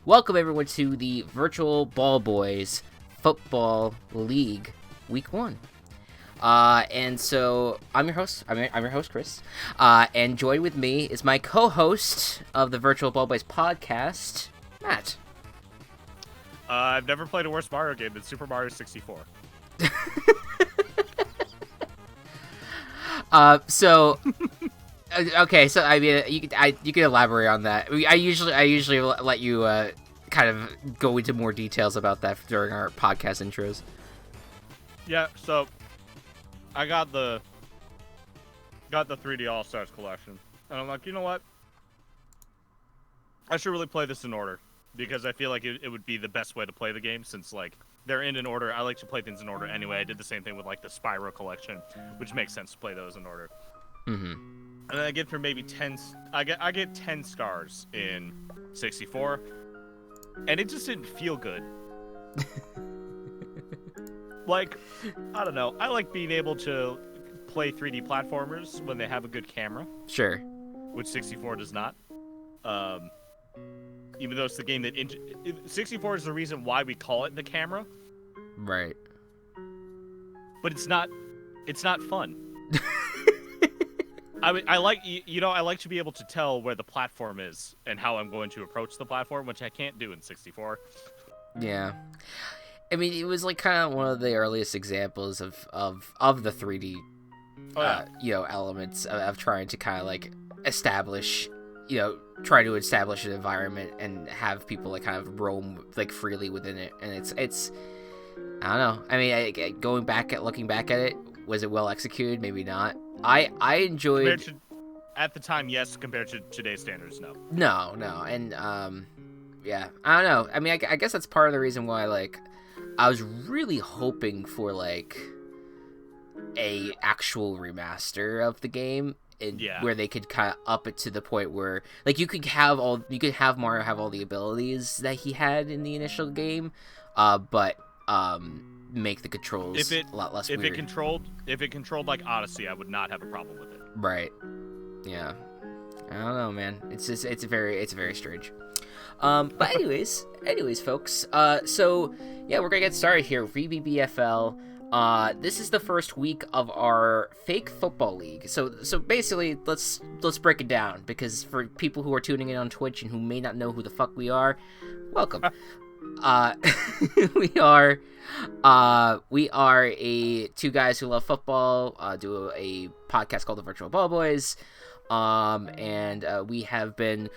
Welcome everyone to the Virtual Ball Boys Football League Week 1. And so I'm your host. I'm your host, Chris. And joined with me is my co-host of the Virtual Ball Boys podcast, Matt. I've never played a worse Mario game than Super Mario 64. Okay, so I mean, you can elaborate on that. I usually let you kind of go into more details about that during our podcast intros. Yeah, so I got the 3D All Stars collection, and I'm like, you know what? I should really play this in order because I feel like it would be the best way to play the game since like they're in order. I like to play things in order anyway. I did the same thing with like the Spyro collection, which makes sense to play those in order. Mm-hmm. And then I get for maybe 10. I get 10 scars in 64, and it just didn't feel good. Like, I don't know. I like being able to play 3D platformers when they have a good camera. Sure. Which 64 does not. Even though it's the game that 64 is the reason why we call it the camera. Right. But it's not fun. I like to be able to tell where the platform is and how I'm going to approach the platform, which I can't do in 64. Yeah. I mean, it was like kind of one of the earliest examples of the 3D elements of trying to kind of like establish, try to establish an environment and have people like kind of roam like freely within it. And it's I don't know. I mean, looking back at it, was it well executed? Maybe not. I enjoyed at the time, yes. Compared to today's standards, no. No, and yeah, I don't know. I mean, I guess that's part of the reason why like I was really hoping for like a actual remaster of the game, where they could kind of up it to the point where like you could have Mario have all the abilities that he had in the initial game, but make the controls a lot less weird. If it controlled like Odyssey, I would not have a problem with it. Right. Yeah. I don't know, man. It's very strange. But anyways, folks. So yeah, we're gonna get started here. VBBFL. This is the first week of our fake football league. So basically, let's break it down because for people who are tuning in on Twitch and who may not know who the fuck we are, welcome. We are two guys who love football, do a podcast called the Virtual Ball Boys, and we have been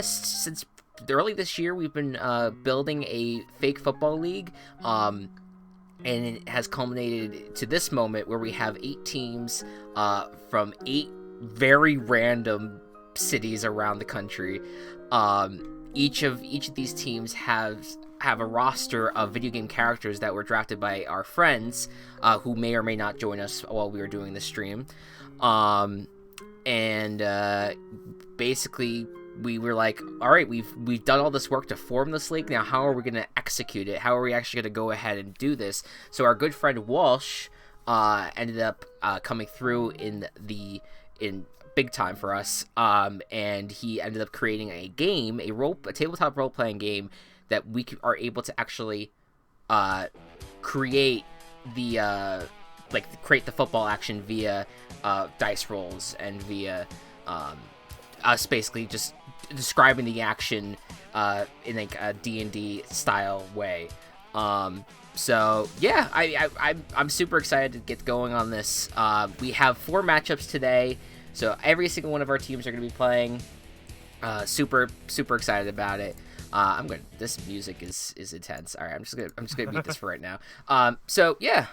since early this year we've been building a fake football league, and it has culminated to this moment where we have 8 teams from 8 very random cities around the country. Each of these teams have a roster of video game characters that were drafted by our friends, who may or may not join us while we were doing the stream. Basically we were like, all right, we've done all this work to form this league. Now how are we going to execute it? How are we actually going to go ahead and do this? So our good friend Walsh ended up coming through in big time for us, and he ended up creating a game, a tabletop role-playing game that we are able to actually create the football action via dice rolls and via us basically just describing the action in like a D&D style way. So yeah, I'm super excited to get going on this. We have 4 matchups today. So every single one of our teams are going to be playing. Super excited about it. This music is intense. All right, I'm just gonna mute this for right now. So yeah,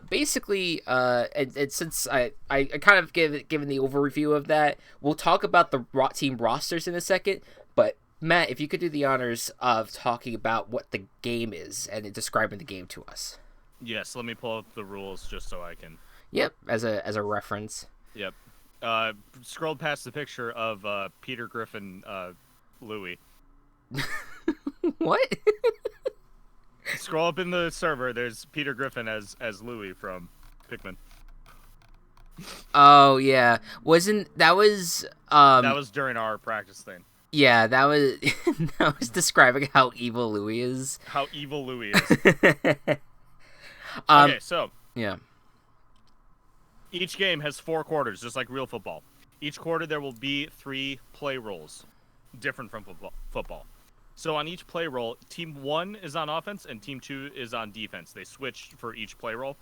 basically, and since I kind of given the overview of that, we'll talk about the team rosters in a second. But Matt, if you could do the honors of talking about what the game is and describing the game to us. Yes, let me pull up the rules just so I can. Yep, as a reference. Yep. Scrolled past the picture of Peter Griffin, Louie. What? Scroll up in the server. There's Peter Griffin as Louie from Pikmin. Oh yeah, that was that was during our practice thing. Yeah, that was that was describing how evil Louis is. How evil Louis is. Okay, so yeah. each game has 4 quarters, just like real football. Each quarter there will be 3 play roles, different from football. So on each play roll, team 1 is on offense and team 2 is on defense. They switch for each play roll.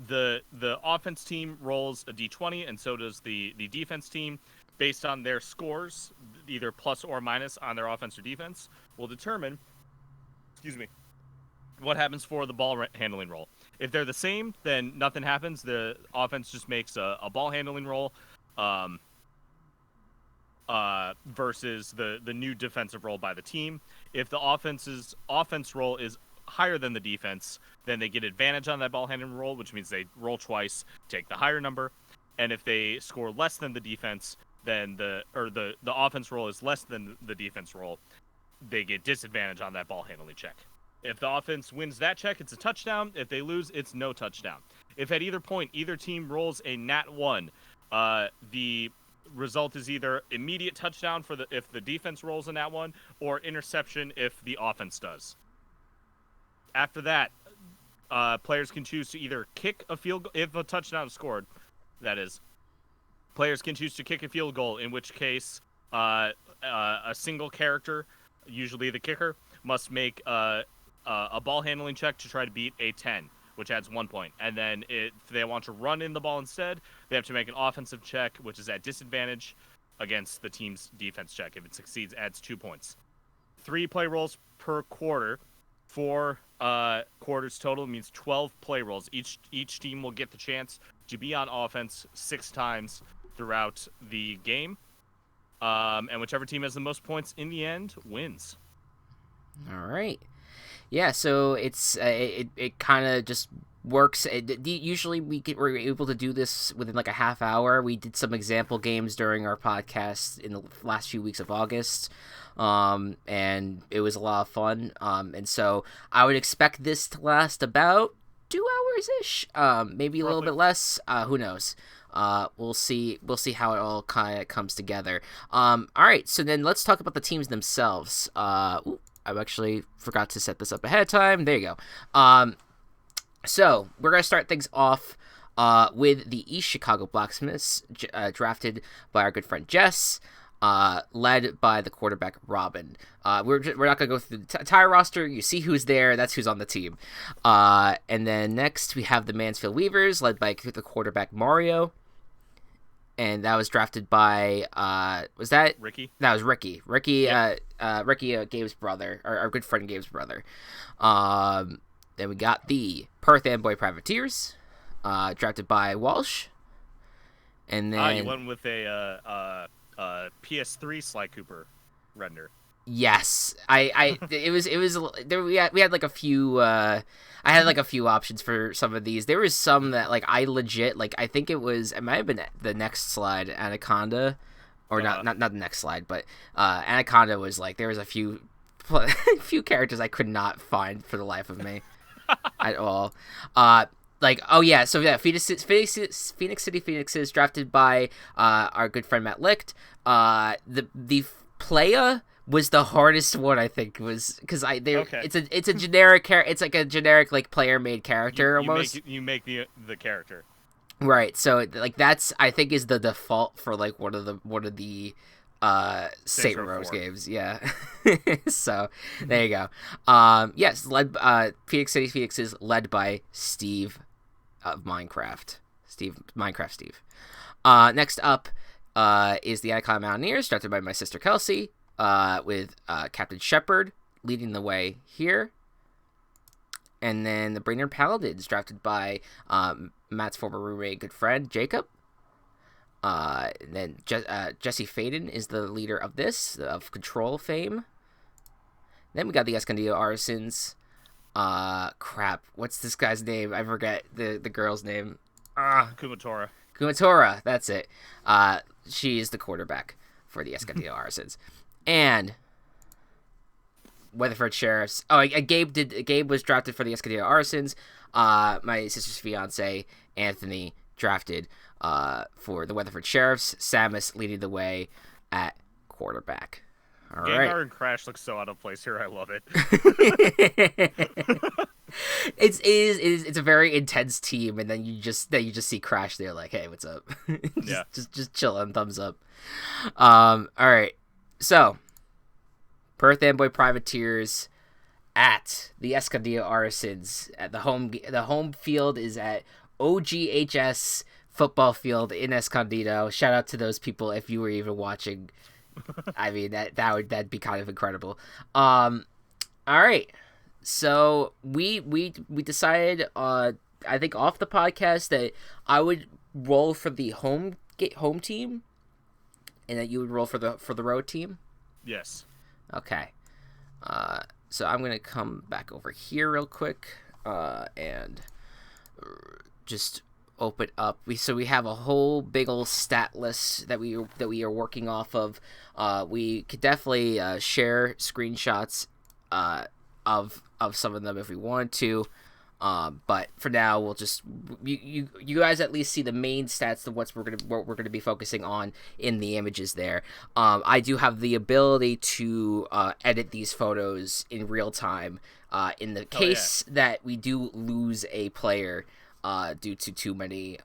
The offense team rolls a d20, and so does the defense team. Based on their scores, either plus or minus on their offense or defense, will determine, what happens for the ball handling roll. If they're the same, then nothing happens. The offense just makes a ball handling roll, versus the new defensive roll by the team. If the offense roll is higher than the defense, then they get advantage on that ball handling roll, which means they roll twice, take the higher number. And if they score less than the defense, then the offense roll is less than the defense roll, they get disadvantage on that ball handling check. If the offense wins that check, it's a touchdown. If they lose, it's no touchdown. If at either point either team rolls a nat 1, the result is either immediate touchdown if the defense rolls a nat 1, or interception if the offense does. After that, players can choose to either kick a field goal if a touchdown is scored. That is, players can choose to kick a field goal, in which case a single character, usually the kicker, must make a ball handling check to try to beat a 10, which adds 1 point. And then if they want to run in the ball instead, they have to make an offensive check, which is at disadvantage against the team's defense check. If it succeeds, adds 2 points. 3 play rolls per quarter. 4 quarters total means 12 play rolls. Each team will get the chance to be on offense 6 times throughout the game. And whichever team has the most points in the end wins. All right. Yeah, so it's it kind of just works. Usually we're able to do this within like a half hour. We did some example games during our podcast in the last few weeks of August, and it was a lot of fun. And so I would expect this to last about 2 hours ish, maybe a little bit less. Who knows? We'll see how it all kind of comes together. All right, so then let's talk about the teams themselves. I actually forgot to set this up ahead of time. There you go. So we're going to start things off with the East Chicago Blacksmiths, drafted by our good friend Jess, led by the quarterback Robin. We're not going to go through the entire roster. You see who's there. That's who's on the team. And then next we have the Mansfield Weavers, led by the quarterback Mario. And that was drafted by, was that? Ricky. That was Ricky. Ricky, Yep. Ricky, Gabe's brother, our good friend Gabe's brother. Then we got the Perth Amboy Privateers, drafted by Walsh. And then you went with a PS3 Sly Cooper render. Yes, it was there. We had like a few. I had like a few options for some of these. There was some that like I legit like. I think it might have been the next slide, Anaconda, or not the next slide, but Anaconda was like there was a few characters I could not find for the life of me at all. Like, oh yeah, so yeah, Phoenix City Phoenixes, drafted by our good friend Matt Licht. The playa was the hardest one, I think, was because it's a generic it's like a generic like player made character almost. You make the character. Right. So like that's I think is the default for like one of the Saint Rose games. Yeah. So there you go. Yes, led Phoenix City Phoenixes, led by Steve of Minecraft. Steve. Next up is the Anaconda Mountaineers, drafted by my sister Kelsey. With Captain Shepard leading the way here. And then the Brainerd Paladins, drafted by Matt's former roommate, good friend, Jacob. And then Jesse Faden is the leader of this, of Control fame. Then we got the Escondido Artisans. Crap, what's this guy's name? I forget the girl's name. Kumatora, that's it. She is the quarterback for the Escondido Artisans. And Weatherford Sheriffs. Oh, Gabe was drafted for the Escondido Artisans. My sister's fiance, Anthony, drafted for the Weatherford Sheriffs. Samus leading the way at quarterback. All Gengar right. and Crash look so out of place here. I love it. It's a very intense team, and then you just see Crash there, like, hey, what's up? Yeah. Just chilling, thumbs up. All right. So, Perth Amboy Privateers at the Escondido Arisons. At the home field is at OGHS football field in Escondido. Shout out to those people if you were even watching. I mean, that'd be kind of incredible. All right. So we decided, I think off the podcast, that I would roll for the home team, and that you would roll for the road team. Yes. Okay. So I'm gonna come back over here real quick, and just open up. We have a whole big old stat list that we are working off of. We could definitely share screenshots of some of them if we wanted to. But for now, we'll just you guys at least see the main stats of what we're gonna be focusing on in the images there. I do have the ability to edit these photos in real time. In the case that we do lose a player due to too many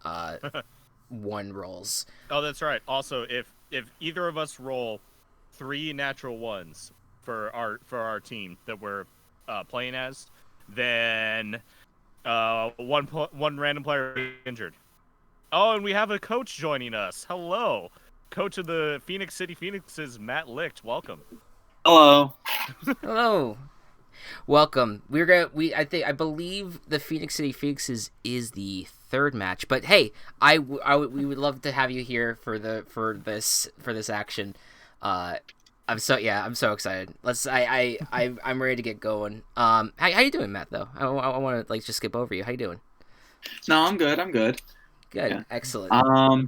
one rolls. Oh, that's right. Also, if either of us roll 3 natural ones for our team that we're playing as, then one random player is injured. Oh, and we have a coach joining us. Hello, coach of the Phoenix City Phoenixes, Matt Licht. Welcome. Hello. Hello. Welcome. I believe the Phoenix City Phoenixes is the third match, but hey, we would love to have you here for this action. I'm so excited. I'm ready to get going. How you doing, Matt? Though I want to just skip over you. How you doing? No, I'm good. Good. Yeah. Excellent. I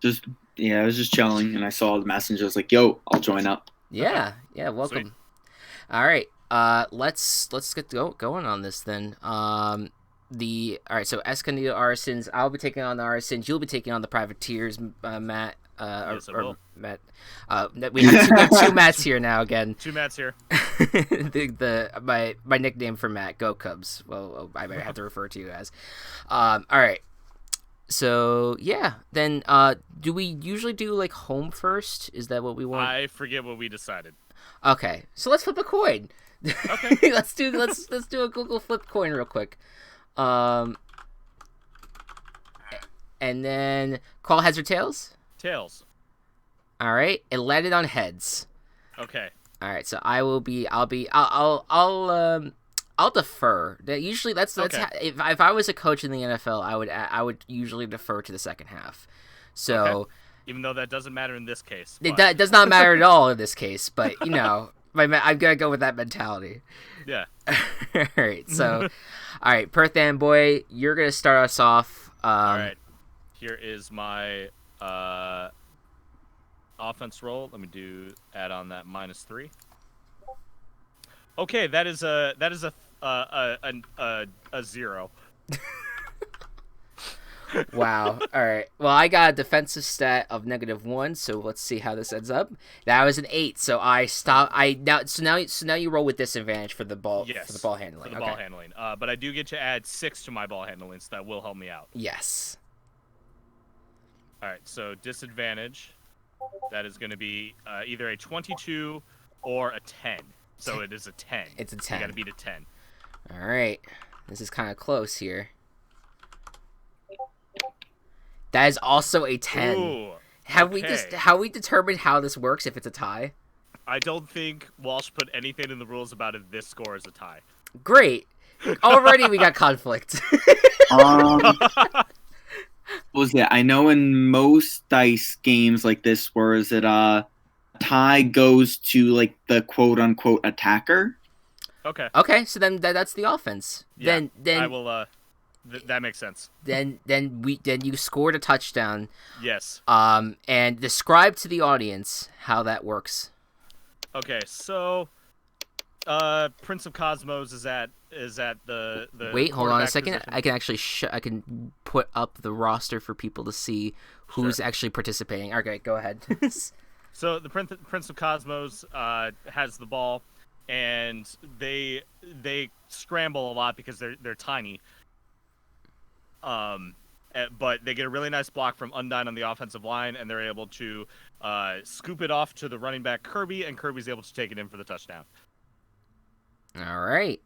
was just chilling, and I saw the message. I was like, "Yo, I'll join up." Yeah. Welcome. Sweet. All right. Let's get going on this then. All right. So Escondido Arisons. I'll be taking on the Arisons. You'll be taking on the Privateers, Matt. Yes, I will. Matt. We have two Matts here now again. 2 Matts here. My nickname for Matt, Go Cubs. Well, I might have to refer to you as. All right. So yeah, then do we usually do like home first? Is that what we want? I forget what we decided. Okay, so let's flip a coin. Okay. let's do a Google flip coin real quick. And then call heads or tails. Tails. All right, it landed on heads. Okay. All right, so I'll defer. Usually that's Okay. If I was a coach in the NFL, I would usually defer to the second half. So. Okay. Even though that doesn't matter in this case. It does not matter at all in this case, but I'm gonna go with that mentality. Yeah. All right, so, all right, Perth Amboy, you're gonna start us off. All right. Here is my offense roll. Let me add on that -3. Okay, that is a 0. Wow. All right. Well, I got a defensive stat of -1, so let's see how this ends up. That was an 8, so I stop. Now you roll with disadvantage for the ball. Yes. For the ball handling. For the ball handling. But I do get to add 6 to my ball handling, so that will help me out. Yes. All right. So disadvantage. That is going to be either a 22 or a 10. So it is a 10. It's a 10. You got to beat a 10. All right. This is kind of close here. That is also a 10. Ooh, have okay. we determined how this works if it's a tie? I don't think Walsh put anything in the rules about if this score is a tie. Great. Already we got conflict. What was it? I know in most dice games like this, where is it tie goes to like the quote unquote attacker. Okay. Okay, so then that's the offense. Yeah, Then I will. That makes sense. Then you scored a touchdown. Yes. And describe to the audience how that works. Okay, so Prince of Cosmos is at the Wait, hold on a second. position. I can actually I can put up the roster for people to see who's actually participating. Okay, go ahead. So the Prince of Cosmos has the ball, and they scramble a lot because they're tiny. But they get a really nice block from Undyne on the offensive line, and they're able to scoop it off to the running back Kirby, and Kirby's able to take it in for the touchdown. All right.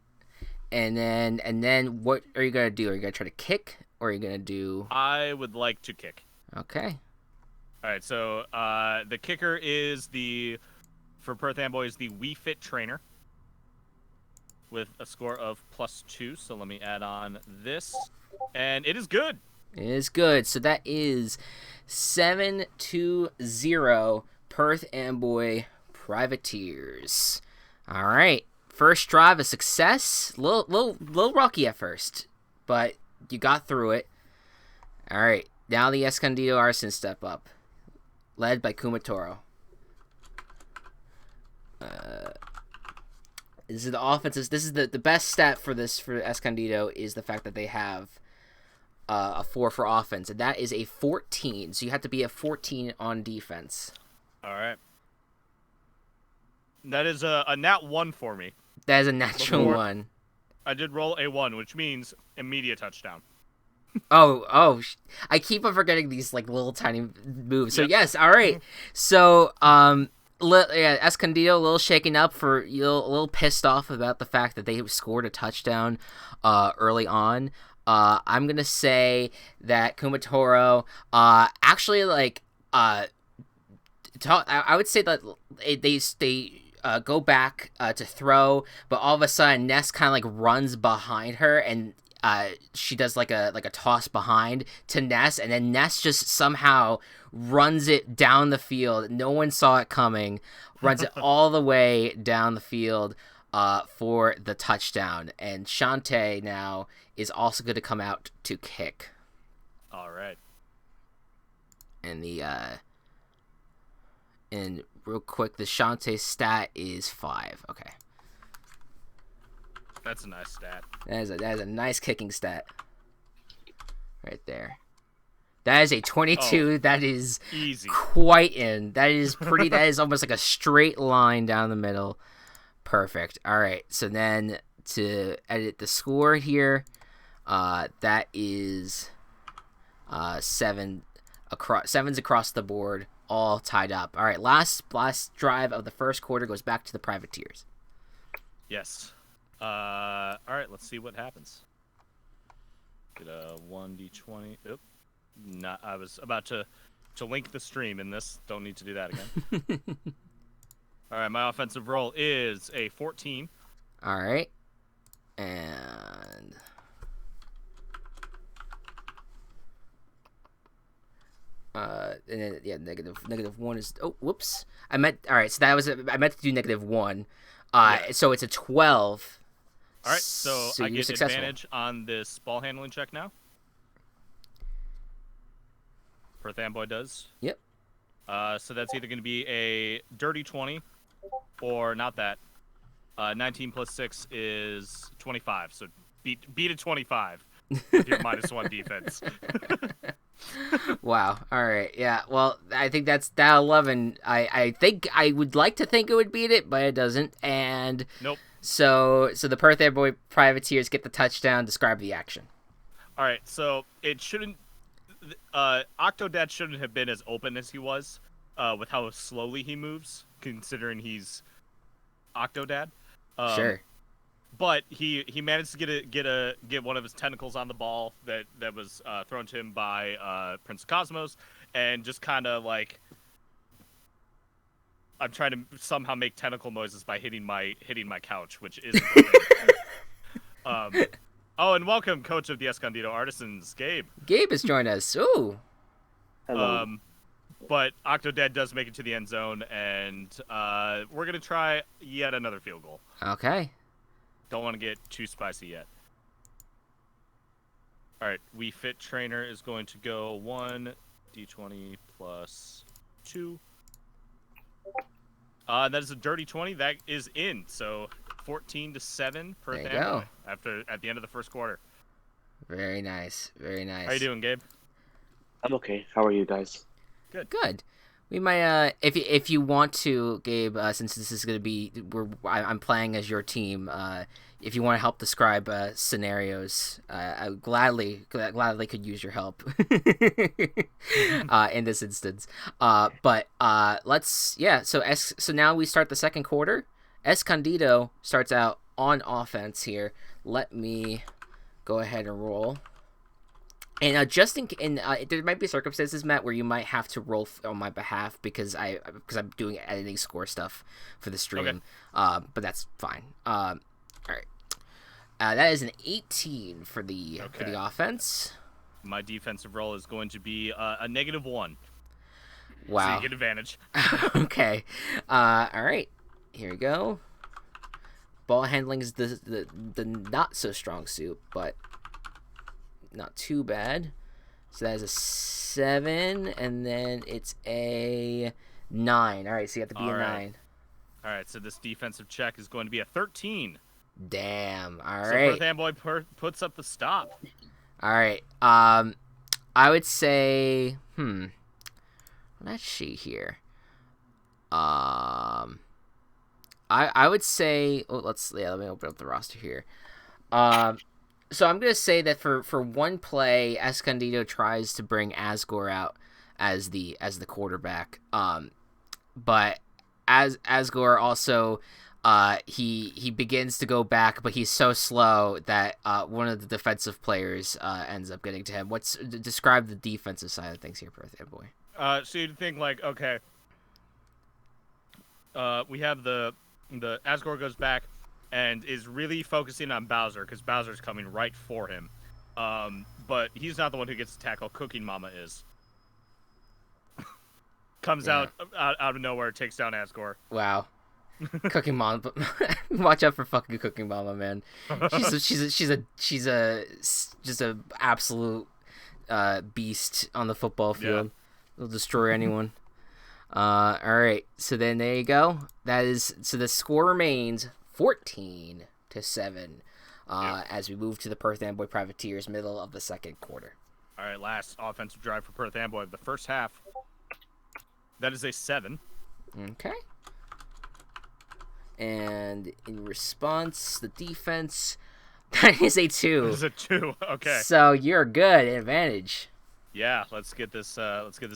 And then what are you gonna do? Are you gonna try to kick, or are you gonna do? I would like to kick. Okay. All right, so the kicker is for Perth Amboy is the We Fit trainer with a score of +2. So let me add on this, and it is good. It is good. So that is 7-0 Perth Amboy Privateers. All right. First drive a success. Little rocky at first, but you got through it. All right. Now the Escondido Arson step up, led by Kumatoro. This is the offenses. This is the best stat for Escondido is the fact that they have a 4 for offense, and that is a 14. So you have to be a 14 on defense. All right. That is a nat 1 for me. That is a natural 1. I did roll a 1, which means immediate touchdown. Oh! I keep on forgetting these like little tiny moves. So Yep. yes, all right. So Escondido a little shaken up a little pissed off about the fact that they scored a touchdown early on. I'm gonna say that Kumatoro actually I would say that they go back to throw, but all of a sudden Ness kind of like runs behind her, and she does like a toss behind to Ness, and then Ness just somehow runs it down the field. No one saw it coming. Runs it all the way down the field for the touchdown. And Shante now is also going to come out to kick. All right. And and real quick, the Shante stat is 5. Okay. That's a nice stat. That is a nice kicking stat. Right there. That is a 22. That is easy. Quite in. That is pretty. That is almost like a straight line down the middle. Perfect. All right. So then to edit the score here, that is 7 across. 7's across the board, all tied up. All right. Last drive of the first quarter goes back to the Privateers. Yes. All right. Let's see what happens. Get a 1d20. Oop. I was about to link the stream in this. Don't need to do that again. All right, my offensive roll is a 14. All right, and then yeah, -1 is. Oh, whoops! I meant all right. So that was I meant to do -1. Yeah. So it's a 12. All right, so I get successful. advantage on this ball handling check now. Perth Amboy does. Yep. So that's either going to be a dirty 20 or not that. 19 plus 6 is 25. So beat a 25 with your -1 defense. Wow. All right. Yeah. Well, I think that's that 11. I think I would like to think it would beat it, but it doesn't. And Nope. So the Perth Amboy Privateers get the touchdown. Describe the action. All right. So it shouldn't. Octodad shouldn't have been as open as he was, with how slowly he moves, considering he's Octodad. Sure. But he managed to get one of his tentacles on the ball that was thrown to him by Prince of Cosmos, and just kind of like I'm trying to somehow make tentacle noises by hitting my couch, which isn't. Oh, and welcome, coach of the Escondido Artisans, Gabe. Gabe has joined us. Ooh. Hello. But Octodad does make it to the end zone, and we're gonna try yet another field goal. Okay. Don't want to get too spicy yet. All right, We Fit Trainer is going to go 1d20 plus 2. That is a dirty 20. That is in. So 14-7 per There you Amboy go. at the end of the first quarter. Very nice. Very nice. How you doing, Gabe? I'm okay. How are you guys? Good. We might, if you want to, Gabe, since this is gonna be, I'm playing as your team. If you want to help describe scenarios, I gladly could use your help in this instance. But let's So now we start the second quarter. Escondido starts out on offense here. Let me go ahead and roll. And there might be circumstances, Matt, where you might have to roll on my behalf because I'm doing editing score stuff for the stream. Okay. But that's fine. All right. That is an 18 for the offense. My defensive roll is going to be a -1. Wow. So you get advantage. Okay. All right. Here we go. Ball handling is the not so strong suit, but not too bad. So that is a 7, and then it's a 9. All right, so you have to be a 9. All right, so this defensive check is going to be a 13. Damn. All so right. So Perth Amboy puts up the stop. All right. I would say, let's see here. I would say, let me open up the roster here. So I'm gonna say that for one play, Escondido tries to bring Asgore out as the quarterback. But as Asgore also, he begins to go back, but he's so slow that one of the defensive players ends up getting to him. Describe the defensive side of things here, Perth Boy. So you'd think like, okay, we have the Asgore goes back and is really focusing on Bowser because Bowser's coming right for him. But he's not the one who gets to tackle. Cooking Mama is. Comes out of nowhere, takes down Asgore. Wow. Cooking Mama, watch out for fucking Cooking Mama, man. She's just a absolute beast on the football field. Yeah. They'll destroy anyone. All right, so then there you go. So the score remains 14-7 as we move to the Perth Amboy Privateers, middle of the second quarter. All right, last offensive drive for Perth Amboy of the first half. That is a 7. Okay. And in response, the defense, that is a 2. That is a 2. Okay. So you're good. Advantage. Yeah, let's get this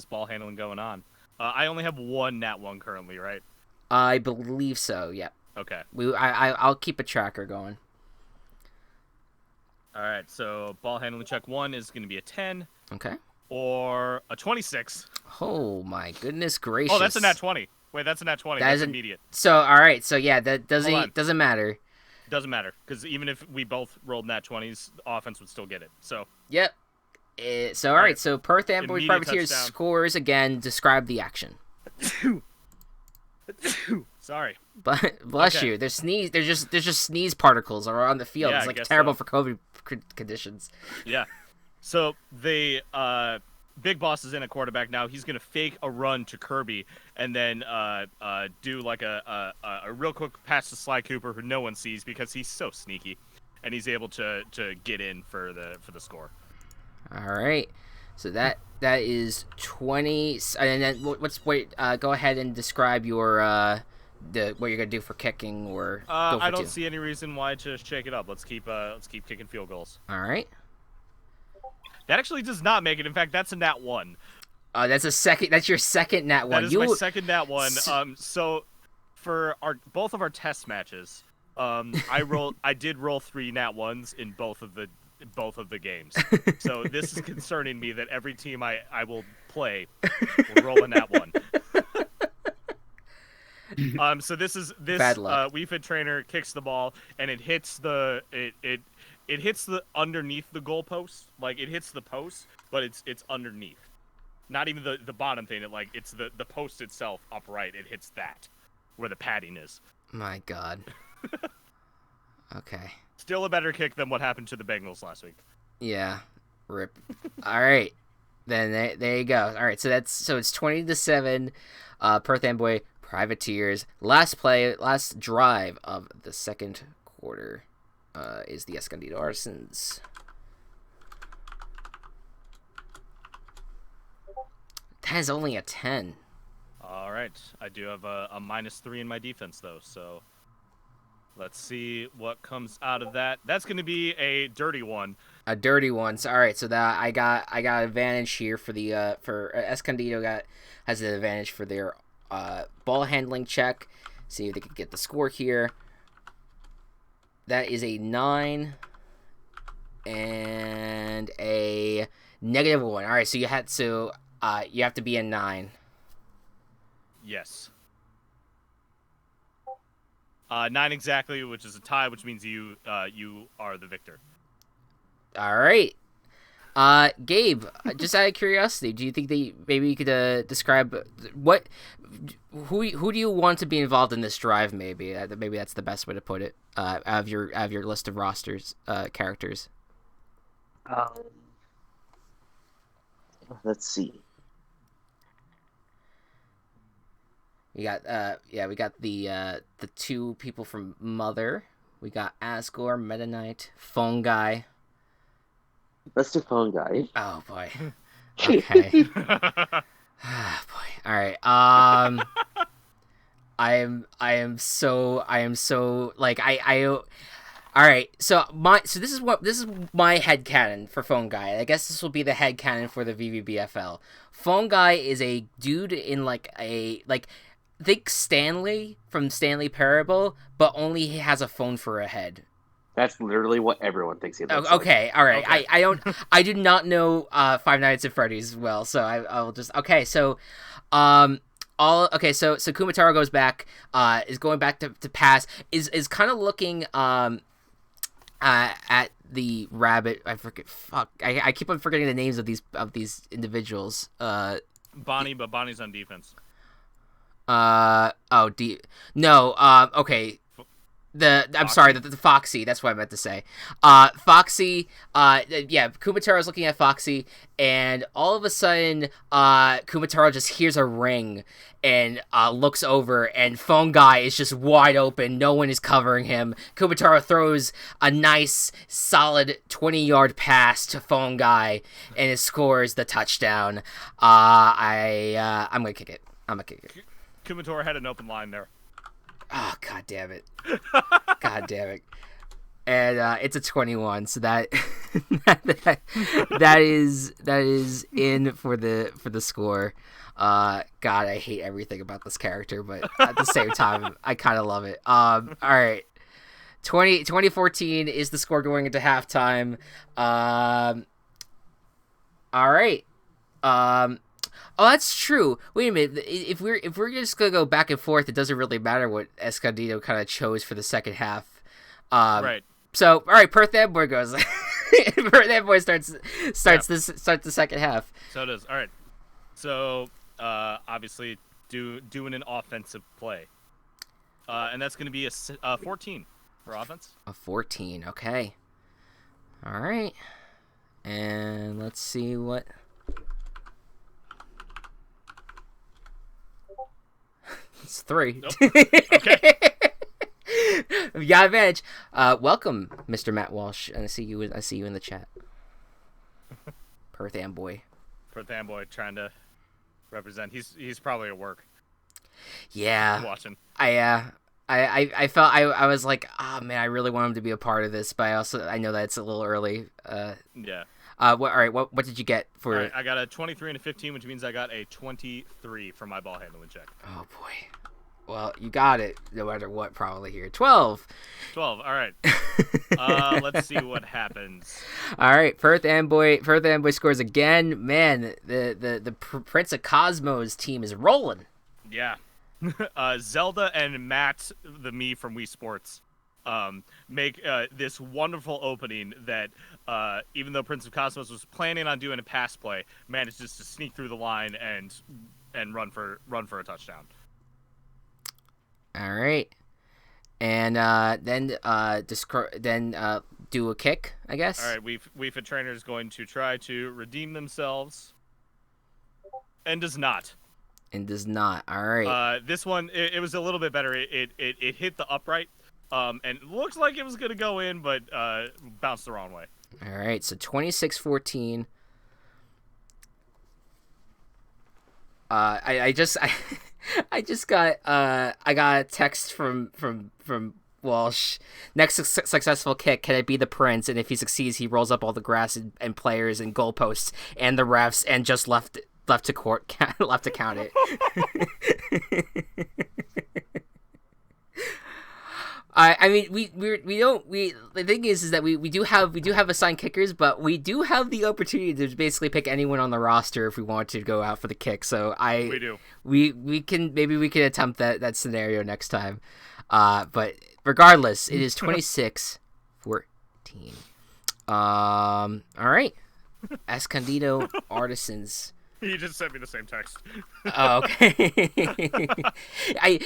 ball handling going on. I only have one nat 1 currently, right? I believe so. Yep. Okay. I'll keep a tracker going. All right. So ball handling check 1 is going to be a 10. Okay. Or a 26. Oh my goodness gracious! Oh, that's a nat 20. Wait, that's a nat 20. That's immediate. So all right. So yeah, that doesn't matter. Doesn't matter because even if we both rolled nat 20s, the offense would still get it. So. Yep. So all right. So Perth Amboy Privateers scores again. Describe the action. Sorry. But bless you. There's just sneeze particles around the field. Yeah, it's like terrible for COVID conditions. Yeah. So they Big Boss is in a quarterback now. He's gonna fake a run to Kirby and then do like a real quick pass to Sly Cooper, who no one sees because he's so sneaky, and he's able to get in for the score. All right. So that is 20. And then go ahead and describe your what you're gonna do for kicking or. I don't see any reason why to shake it up. Let's keep kicking field goals. All right. That actually does not make it. In fact, that's a nat 1. That's your second nat 1. That is my second nat 1. So for both of our test matches, I did roll 3 nat 1s in both of the games. So this is concerning me that every team I will play will roll a nat 1. So this bad luck. Wii Fit trainer kicks the ball and it hits the it hits the underneath the goalpost. Like it hits the post, but it's underneath. Not even the bottom thing. It's the post itself upright. It hits that where the padding is. My God. Okay. Still a better kick than what happened to the Bengals last week. Yeah. Rip. All right. Then there you go. All right. So it's 20-7. Perth Amboy Privateers. Last drive of the second quarter is the Escondido Artisans. That is only a 10. All right. I do have a -3 in my defense, though, so let's see what comes out of that. That's going to be a dirty one. A dirty one. So, all right, so that I got advantage here for the for Escondido has an advantage for their ball handling check. See if they can get the score here. That is a 9 and a -1. All right, so you have to be a 9. Yes. 9 exactly, which is a tie, which means you are the victor. All right. Gabe, just out of curiosity, do you think maybe you could describe who do you want to be involved in this drive? Maybe that's the best way to put it. Out of your list of rosters characters. Let's see. We got we got the 2 people from Mother. We got Asgore, Meta Knight, Phone Guy. Let's do Phone Guy. Oh boy. Okay. Ah, boy. All right. I am so like all right. So this is my headcanon for Phone Guy. I guess this will be the headcanon for the VBBFL. Phone Guy is a dude in think Stanley from Stanley Parable, but only he has a phone for a head. That's literally what everyone thinks he looks okay, like. All right. Okay. I do not know Five Nights at Freddy's well, so I'll just okay. So, so Kumataro goes back, is going back to pass, is kind of looking at the rabbit. I forget. Fuck. I keep on forgetting the names of these individuals. Bonnie, but Bonnie's on defense. Okay. I'm sorry, the Foxy, that's what I meant to say. Foxy, Kumataro's looking at Foxy, and all of a sudden, Kumataro just hears a ring, and looks over, and Phone Guy is just wide open, no one is covering him. Kumataro throws a nice, solid 20-yard pass to Phone Guy, and it scores the touchdown. I'm gonna kick it. Kumataro had an open line there. Oh, god damn it. God damn it. And it's a 21, so that is in for the score. God, I hate everything about this character, but at the same time, I kind of love it. All right. 2014 is the score going into halftime. All right. Oh, that's true. Wait a minute. If we're just gonna go back and forth, it doesn't really matter what Escondido kind of chose for the second half. Right. So, all right, Perth Amboy goes. Perth Amboy starts the second half. So it is. All right. So obviously doing an offensive play, and that's going to be a 14 for offense. A 14. Okay. All right. And let's see what. It's 3. Nope. Okay. You got advantage. Welcome, Mr. Matt Walsh. And I see you in the chat. Perth Amboy. Perth Amboy trying to represent. He's probably at work. Yeah. Watching. I felt I was like, oh man, I really want him to be a part of this, but I know that it's a little early. Yeah. All right. What did you get for? All right, I got a 23 and a 15, which means I got a 23 for my ball handling check. Oh boy. Well, you got it no matter what, probably here. 12. 12. All right. Let's see what happens. All right, Perth Amboy scores again. Man, the Prince of Cosmos team is rolling. Yeah. Zelda and Matt, the me from Wii Sports, make this wonderful opening that even though Prince of Cosmos was planning on doing a pass play, managed just to sneak through the line and run for a touchdown. All right, and then do a kick, I guess. All right, Wii Fit Trainer is going to try to redeem themselves, and does not. All right. This one it was a little bit better. It hit the upright, and it looks like it was gonna go in, but bounced the wrong way. All right, so 26-14. I just got I got a text from Walsh. Next successful kick, can it be the Prince? And if he succeeds, he rolls up all the grass and players and goalposts and the refs and just left to court left to count it. I mean we don't the thing is that we do have assigned kickers, but we do have the opportunity to basically pick anyone on the roster if we want to go out for the kick. So We do. we can attempt that scenario next time. But regardless, it is 26-14. All right, Escondido Artisans. He just sent me the same text. Oh, okay.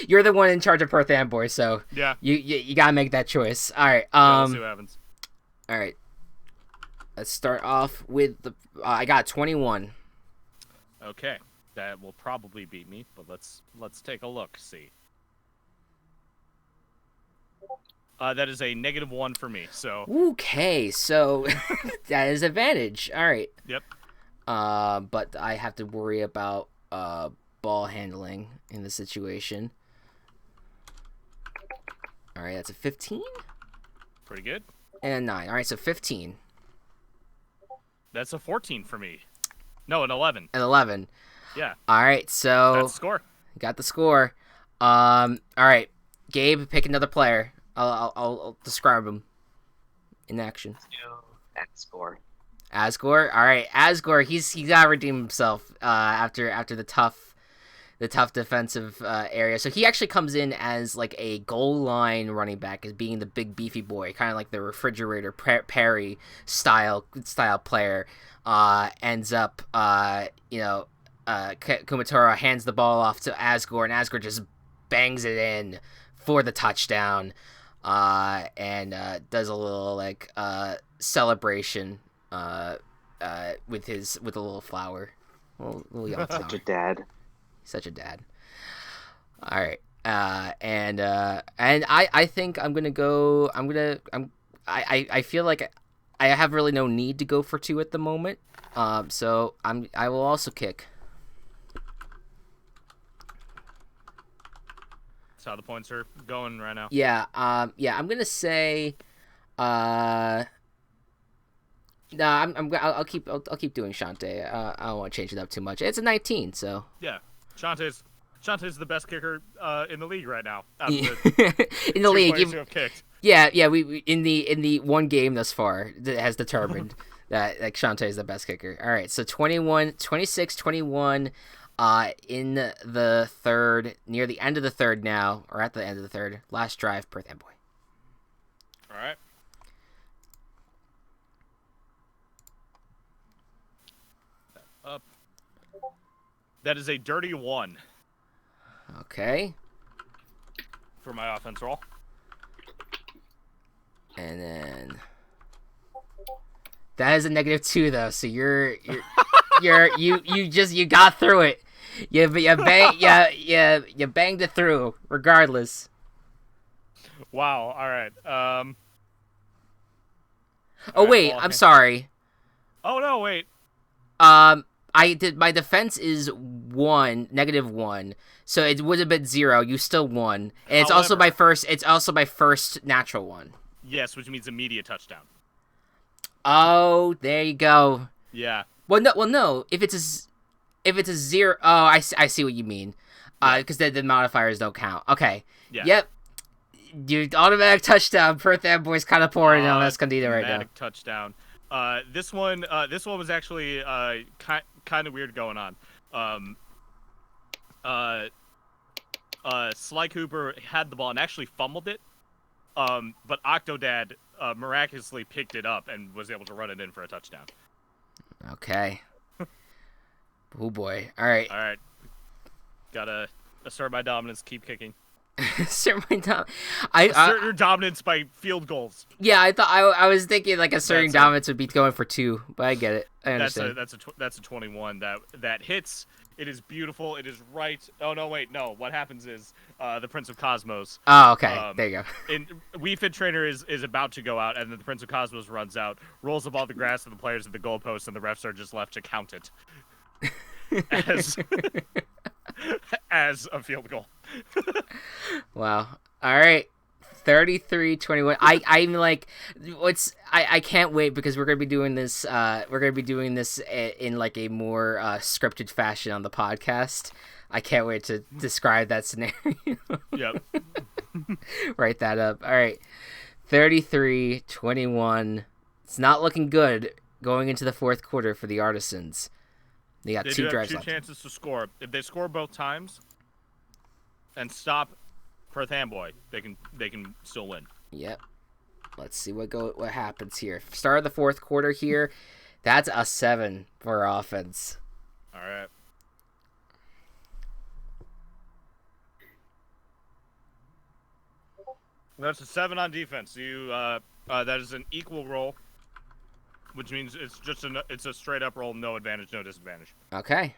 You're the one in charge of Perth Amboy, so Yeah. you gotta make that choice. All right. We'll see what happens. All right. Let's start off with the. I got 21. Okay, that will probably beat me, but let's take a look. See. That is a -1 for me. So. Okay, so that is advantage. All right. Yep. But I have to worry about ball handling in the situation. All right, that's a 15 Pretty good. and a 9. All right, so 15 That's a 14 for me. No, an 11. and 11. Yeah. All right, so That's the score. got the score. All right, Gabe, pick another player. I'll describe him in action. That score. Asgore. All right, Asgore. He's gotta redeem himself after the tough defensive area. So he actually comes in as like a goal line running back, as being the big beefy boy, kind of like the refrigerator Perry style player. Ends up Kumatora hands the ball off to Asgore, and Asgore just bangs it in for the touchdown. And does a little like celebration with a little flower, little young flower. Such a dad. Such a dad. All right, and I think I feel like I have really no need to go for 2 at the moment. So I will also kick. That's how the points are going right now. Yeah. I'm gonna say. No, I'll keep doing Shante. I don't want to change it up too much. It's a 19, so. Yeah. Shantae's the best kicker in the league right now. Out of In the the two league, players who have kicked. yeah. We in the one game thus far that has determined that like Shante is the best kicker. All right, so 26-21. In the third, near the end of the third now, or at the end of the third, last drive, Perth Amboy. All right. Up. That is a dirty 1 Okay. for my offense roll. And then that is a -2 though, so you got through it. You banged it through regardless. Wow. All right. Oh wait, I'm sorry. Oh no, wait. I did my defense is -1, so it would have been 0. You still won, and it's also my first. It's also my first natural one. Yes, which means immediate touchdown. Oh, there you go. Yeah. Well, no. If it's a 0, oh, I see what you mean. Because the modifiers don't count. Okay. Yeah. Yep. Your automatic touchdown. Perth Amboy's kind of pouring on Escondido right now. Automatic touchdown. This one was actually kind of weird going on. Sly Cooper had the ball and actually fumbled it. But Octodad miraculously picked it up and was able to run it in for a touchdown. Okay. Oh boy. All right. All right. Gotta assert my dominance. Keep kicking. Assert your dominance by field goals. Yeah, I thought I was thinking like asserting dominance would be going for 2, but I get it. I understand. That's a 21 that hits. It is beautiful. It is right. Oh no, wait, no. What happens is the Prince of Cosmos. Oh, okay. There you go. And Wii Fit Trainer is about to go out, and then the Prince of Cosmos runs out, rolls the ball to the grass, and the players at the goalpost, and the refs are just left to count it. as a field goal. Wow. All right. 33-21. I'm like, I can't wait because we're gonna be doing this. We're gonna be doing this in like a more scripted fashion on the podcast. I can't wait to describe that scenario. Yep. Write that up. All right. 33-21. It's not looking good going into the fourth quarter for the Artisans. They got They two do have drives two left. chances to score. If they score both times and stop Perth Amboy, they can still win. Yep. Let's see what happens here. Start of the fourth quarter here. That's a 7 for offense. All right. That's a 7 on defense. That is an equal roll, which means it's a straight up roll, no advantage, no disadvantage. Okay.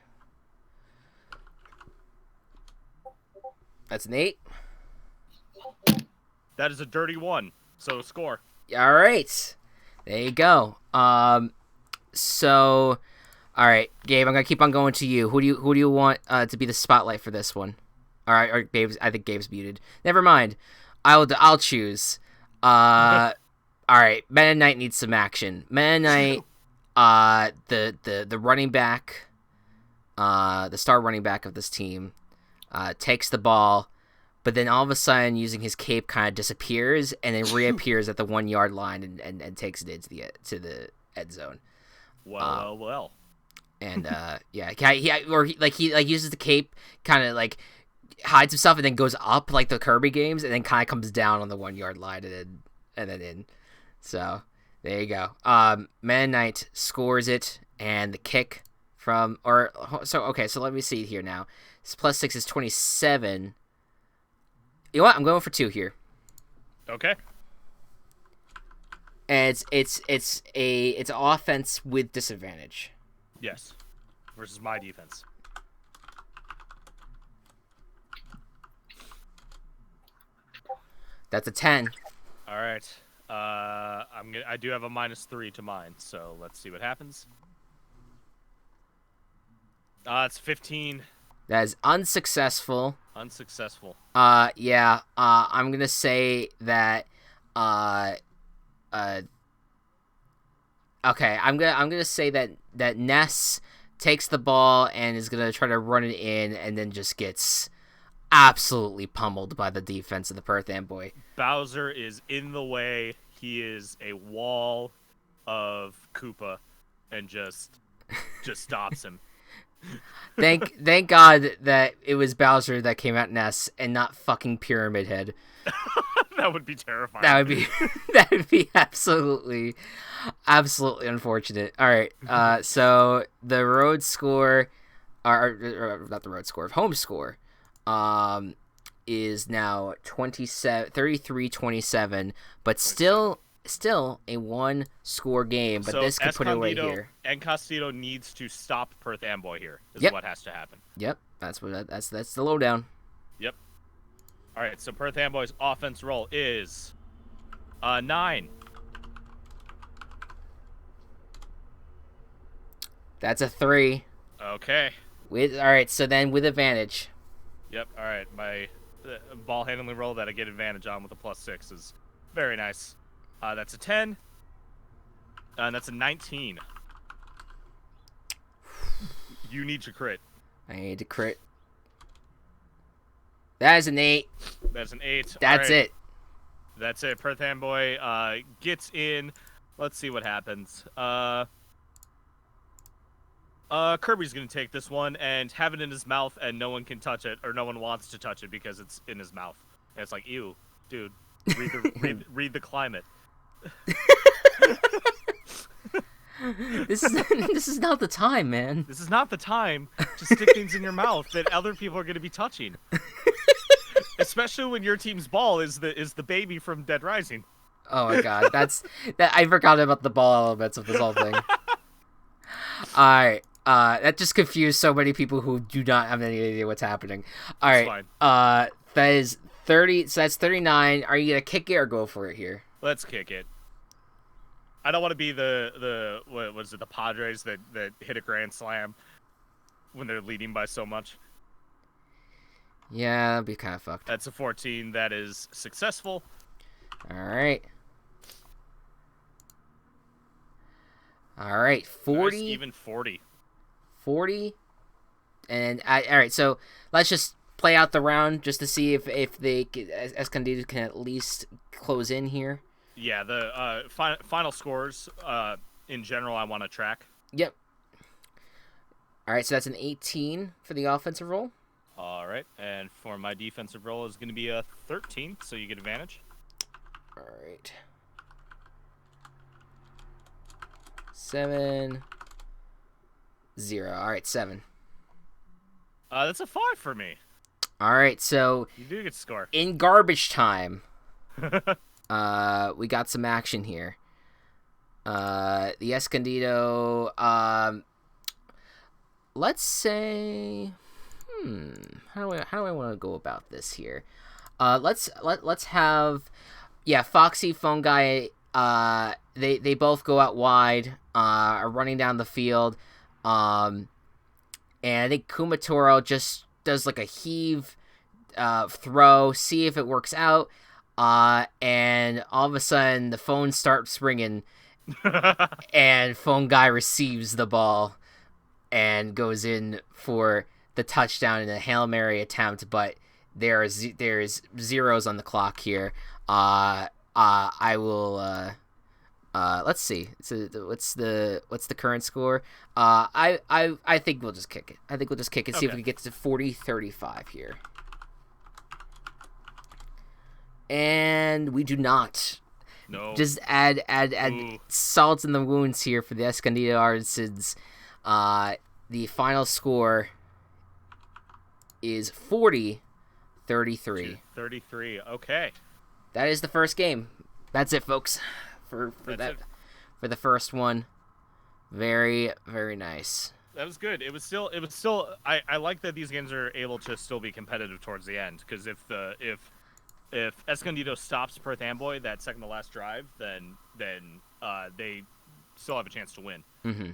That's an 8. That is a dirty 1. So score. All right. There you go. So, all right, Gabe, I'm gonna keep on going to you. Who do you want to be the spotlight for this one? All right, or Gabe's. I think Gabe's muted. Never mind. I'll choose. All right, Meta Knight needs some action. Meta Knight, the running back, the star running back of this team, takes the ball, but then all of a sudden, using his cape, kind of disappears and then reappears at the 1 yard line and takes it into the end zone. Well. And he uses the cape, kind of like hides himself and then goes up like the Kirby games and then kind of comes down on the 1 yard line and then in. So there you go. Meta Knight scores it, and the kick so let me see here now. +6 is 27. You know what? I'm going for 2 here. Okay. And it's offense with disadvantage. Yes. Versus my defense. That's a 10. All right. I do have a -3 to mine, so let's see what happens. It's 15. That is unsuccessful. Unsuccessful. Yeah. I'm gonna say that. Okay. I'm gonna say that Ness takes the ball and is gonna try to run it in, and then just gets absolutely pummeled by the defense of the Perth Amboy. Bowser is in the way. He is a wall of Koopa, and just stops him. Thank God that it was Bowser that came out Ness and not fucking Pyramid Head. That would be terrifying. That would be absolutely unfortunate. All right. So the road score, or not the road score, home score, is now 33-27, but still a 1-score game. But so this could put it away here. Escondido needs to stop Perth Amboy here. Is Yep. what has to happen. Yep. That's the lowdown. Yep. All right. So Perth Amboy's offense roll is 9. That's a 3. Okay. All right. So then with advantage. Yep. All right. My ball handling roll that I get advantage on with a +6 is very nice. That's a 10. And that's a 19. You need to crit. I need to crit. That is an 8. That's an 8. That's All right. it. That's it. Perth Amboy gets in. Let's see what happens. Kirby's gonna take this one and have it in his mouth, and no one can touch it, or no one wants to touch it because it's in his mouth. And it's like, ew, dude. Read the climate. This is not the time, man. This is not the time to stick things in your mouth that other people are going to be touching. Especially when your team's ball is the baby from Dead Rising. Oh my god, I forgot about the ball elements of this whole thing. Alright, that just confused so many people who do not have any idea what's happening. Alright, that is 30, so that's 39. Are you gonna kick it or go for it here? Let's kick it. I don't want to be the what was it, the Padres that hit a grand slam when they're leading by so much. Yeah, that'd be kind of fucked. That's a 14. That is successful. All right. 40. Nice, even 40. 40. And all right, so let's just play out the round just to see if Escondido can at least close in here. Yeah, the final scores in general I want to track. Yep. All right, so that's an 18 for the offensive roll. All right, and for my defensive roll is going to be a 13, so you get advantage. All right. 7, 0. All right, 7. That's a 5 for me. All right, so You do get to score. in garbage time, we got some action here. The Escondido, let's say, how do I want to go about this here? Let's have, Foxy, Phone Guy, they both go out wide, are running down the field, and I think Kumatoro just does like a heave, throw, see if it works out, and all of a sudden the phone starts ringing, and Phone Guy receives the ball and goes in for the touchdown in a Hail Mary attempt, but there's zeros on the clock here. I will. Let's see. So what's the current score? I think we'll just kick it. I think we'll just kick it. See if we can get to 40-35 here. And we do not. No. Just add Ooh. salt in the wounds here for the Escondido Artisans. The final score is 40-33. 33. Okay. That is the first game. That's it, folks. For the first one. Very, very nice. That was good. It was still I like that these games are able to still be competitive towards the end, because if Escondido stops Perth Amboy that second to last drive, then they still have a chance to win. Mm-hmm.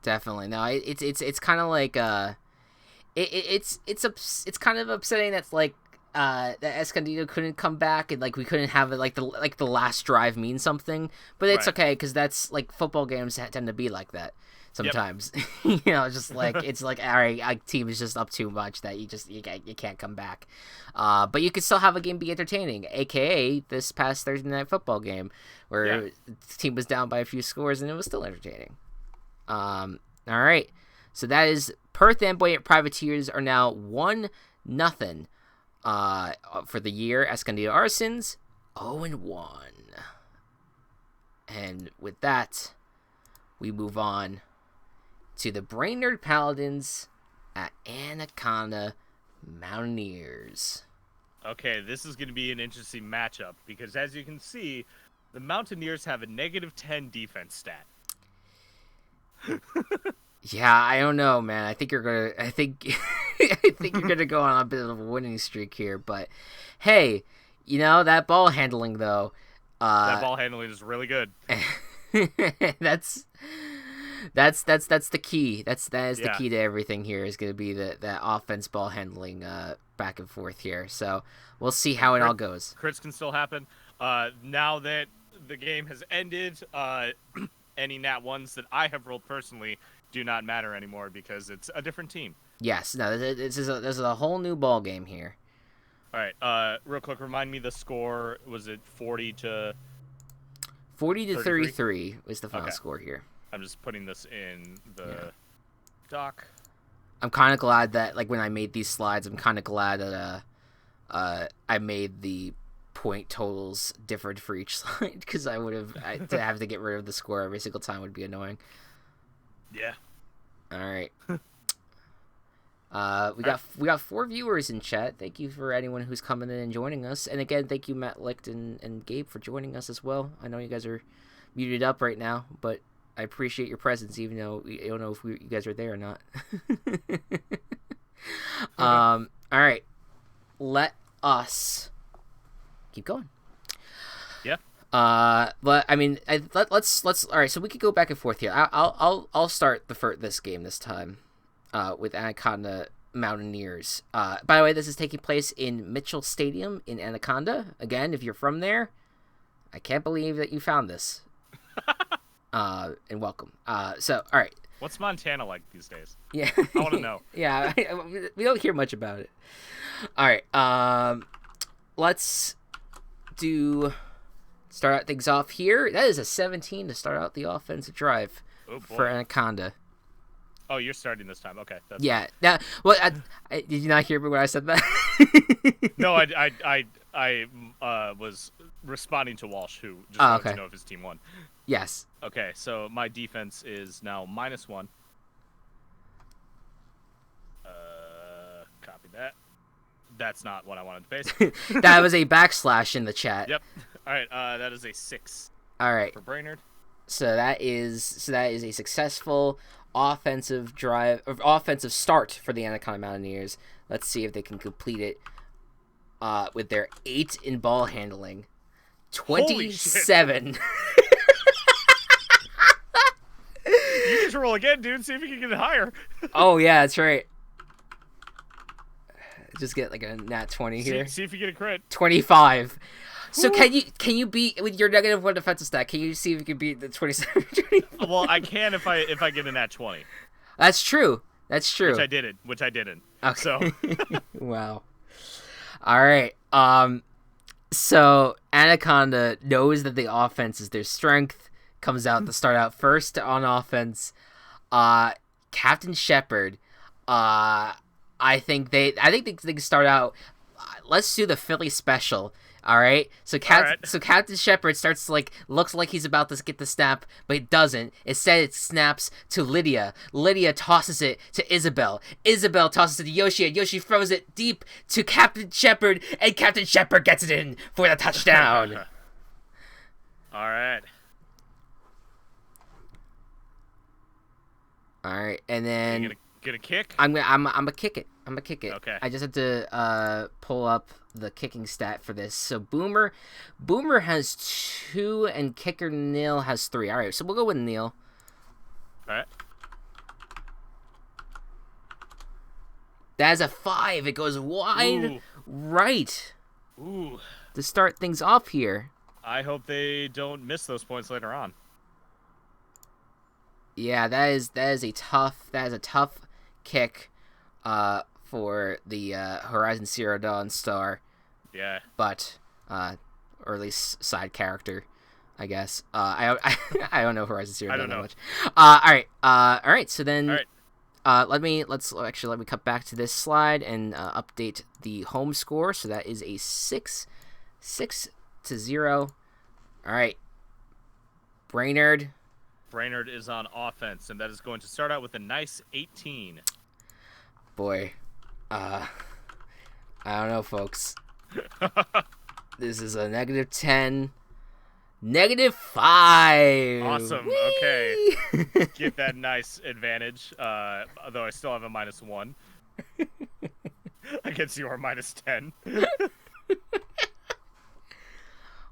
Definitely. No, it's kind of like it's kind of upsetting that's like that Escondido couldn't come back, and like we couldn't have it like the last drive mean something, but it's Right. okay because that's like football games tend to be like that sometimes. Yep. Just like it's like all right, our team is just up too much that you can't come back, but you can still have a game be entertaining, aka this past Thursday night football game where the team was down by a few scores and it was still entertaining. All right, so that is Perth Amboy Privateers are now 1-0 for the year. Escondido Arsons 0-1. And with that, we move on to the Brainerd Paladins at Anaconda Mountaineers. Okay, this is going to be an interesting matchup because, as you can see, the Mountaineers have a -10 defense stat. Yeah, I don't know, man. I think you're gonna go on a bit of a winning streak here, but hey, that ball handling though. That ball handling is really good. that's the key. That is the Yeah. key to everything here is going to be that offense ball handling back and forth here. So we'll see how it all goes. Crits can still happen. Now that the game has ended, any nat ones that I have rolled personally do not matter anymore because it's a different team. Yes. No. This is a whole new ball game here. All right. Real quick, remind me the score. Was it 40-33 is the final score here. I'm just putting this in the doc. I'm kind of glad that like when I made these slides, I'm kind of glad that I made the point totals different for each slide because I would have to have to get rid of the score every single time would be annoying. Yeah. All right. We got 4 viewers in chat. Thank you for anyone who's coming in and joining us. And again, thank you Matt Licht and Gabe for joining us as well. I know you guys are muted up right now, but I appreciate your presence, even though I don't know if you guys are there or not. All right, let us keep going. Yeah. But I mean, let's all right. So we could go back and forth here. I'll start this game this time, with Anaconda Mountaineers. By the way, this is taking place in Mitchell Stadium in Anaconda. Again, if you're from there, I can't believe that you found this. And welcome. So, all right. What's Montana like these days? Yeah. I want to know. Yeah, we don't hear much about it. All right. Let's start out things off here. That is a 17 to start out the offensive drive for Anaconda. Oh, you're starting this time. Okay. That's Yeah. Now, well, did you not hear me when I said that? No, I was responding to Walsh, who just wanted to know if his team won. Yes. Okay, so my defense is now -1. Copy that. That's not what I wanted to paste. That was a backslash in the chat. Yep. All right. That is a 6. All right. For Brainerd. So that is a successful offensive drive or offensive start for the Anaconda Mountaineers. Let's see if they can complete it with their 8 in ball handling. 27. You get to roll again, dude. See if you can get it higher. Oh yeah, that's right. Just get like a nat 20 here. See if you get a crit. 25. So can you beat with your -1 defensive stat? Can you see if you can beat the 27? Well, I can if I get a nat 20. That's true. Which I didn't. Okay. So. Wow. All right. So Anaconda knows that the offense is their strength. Comes out to start out first on offense. Captain Shepard. I think they can start out. Let's do the Philly special. All right. So Captain Shepard starts looks like he's about to get the snap, but it doesn't. Instead, it snaps to Lydia. Lydia tosses it to Isabel. Isabel tosses it to Yoshi, and Yoshi throws it deep to Captain Shepard, and Captain Shepard gets it in for the touchdown. All right. All right, and then you gonna get a kick? I'm gonna kick it. Okay. I just have to pull up the kicking stat for this. So Boomer has 2 and kicker Neil has 3. All right, so we'll go with Neil. All right. That is a 5. It goes wide right. Ooh. To start things off here. I hope they don't miss those points later on. Yeah, that is a tough kick for the Horizon Zero Dawn star. Yeah. But or at least side character, I guess. I don't know Horizon Zero Dawn that much. All right. So then let me cut back to this slide and update the home score. So that is a 6-0. All right. Brainerd is on offense, and that is going to start out with a nice 18. Boy, I don't know, folks. This is a -10, -5. Awesome. Whee! Okay. Get that nice advantage. Though I still have a -1 against your -10.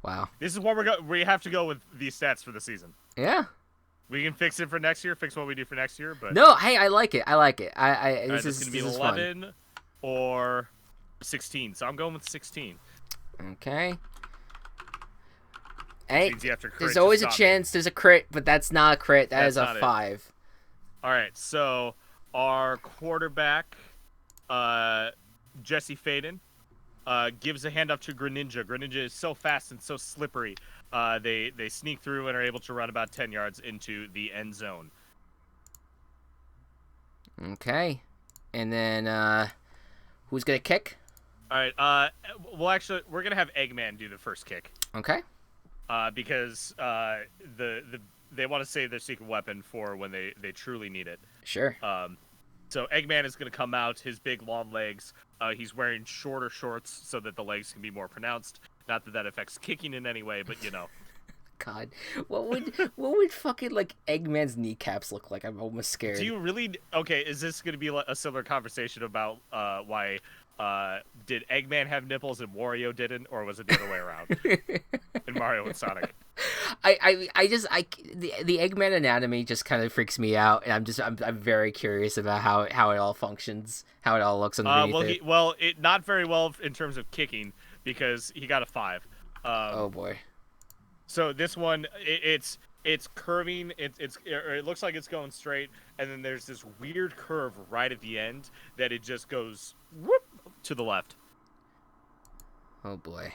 Wow. This is what we have to go with these stats for the season. Yeah. We can fix it for next year. Fix what we do for next year. But no, hey, I like it. This is gonna be 11 fun. or 16. So I'm going with 16. Okay. Hey, After crit there's always a just chance there's a crit, but that's not a crit. That's a 5. All right. So our quarterback, Jesse Faden, gives a handoff to Greninja. Greninja is so fast and so slippery. They sneak through and are able to run about 10 yards into the end zone. Okay. And then who's going to kick? All right. Well, actually, we're going to have Eggman do the first kick. Okay. Because they want to save their secret weapon for when they truly need it. Sure. So Eggman is going to come out, his big long legs. He's wearing shorter shorts so that the legs can be more pronounced. Not that that affects kicking in any way, but you know. God, what would fucking Eggman's kneecaps look like? I'm almost scared. Do you really? Okay, is this going to be a similar conversation about why did Eggman have nipples and Wario didn't, or was it the other way around in Mario and Sonic? The Eggman anatomy just kind of freaks me out, and I'm very curious about how it all functions, how it all looks underneath it. It not very well in terms of kicking because he got a 5. Oh boy. So this one, it's curving. It looks like it's going straight, and then there's this weird curve right at the end that it just goes whoop to the left. Oh boy.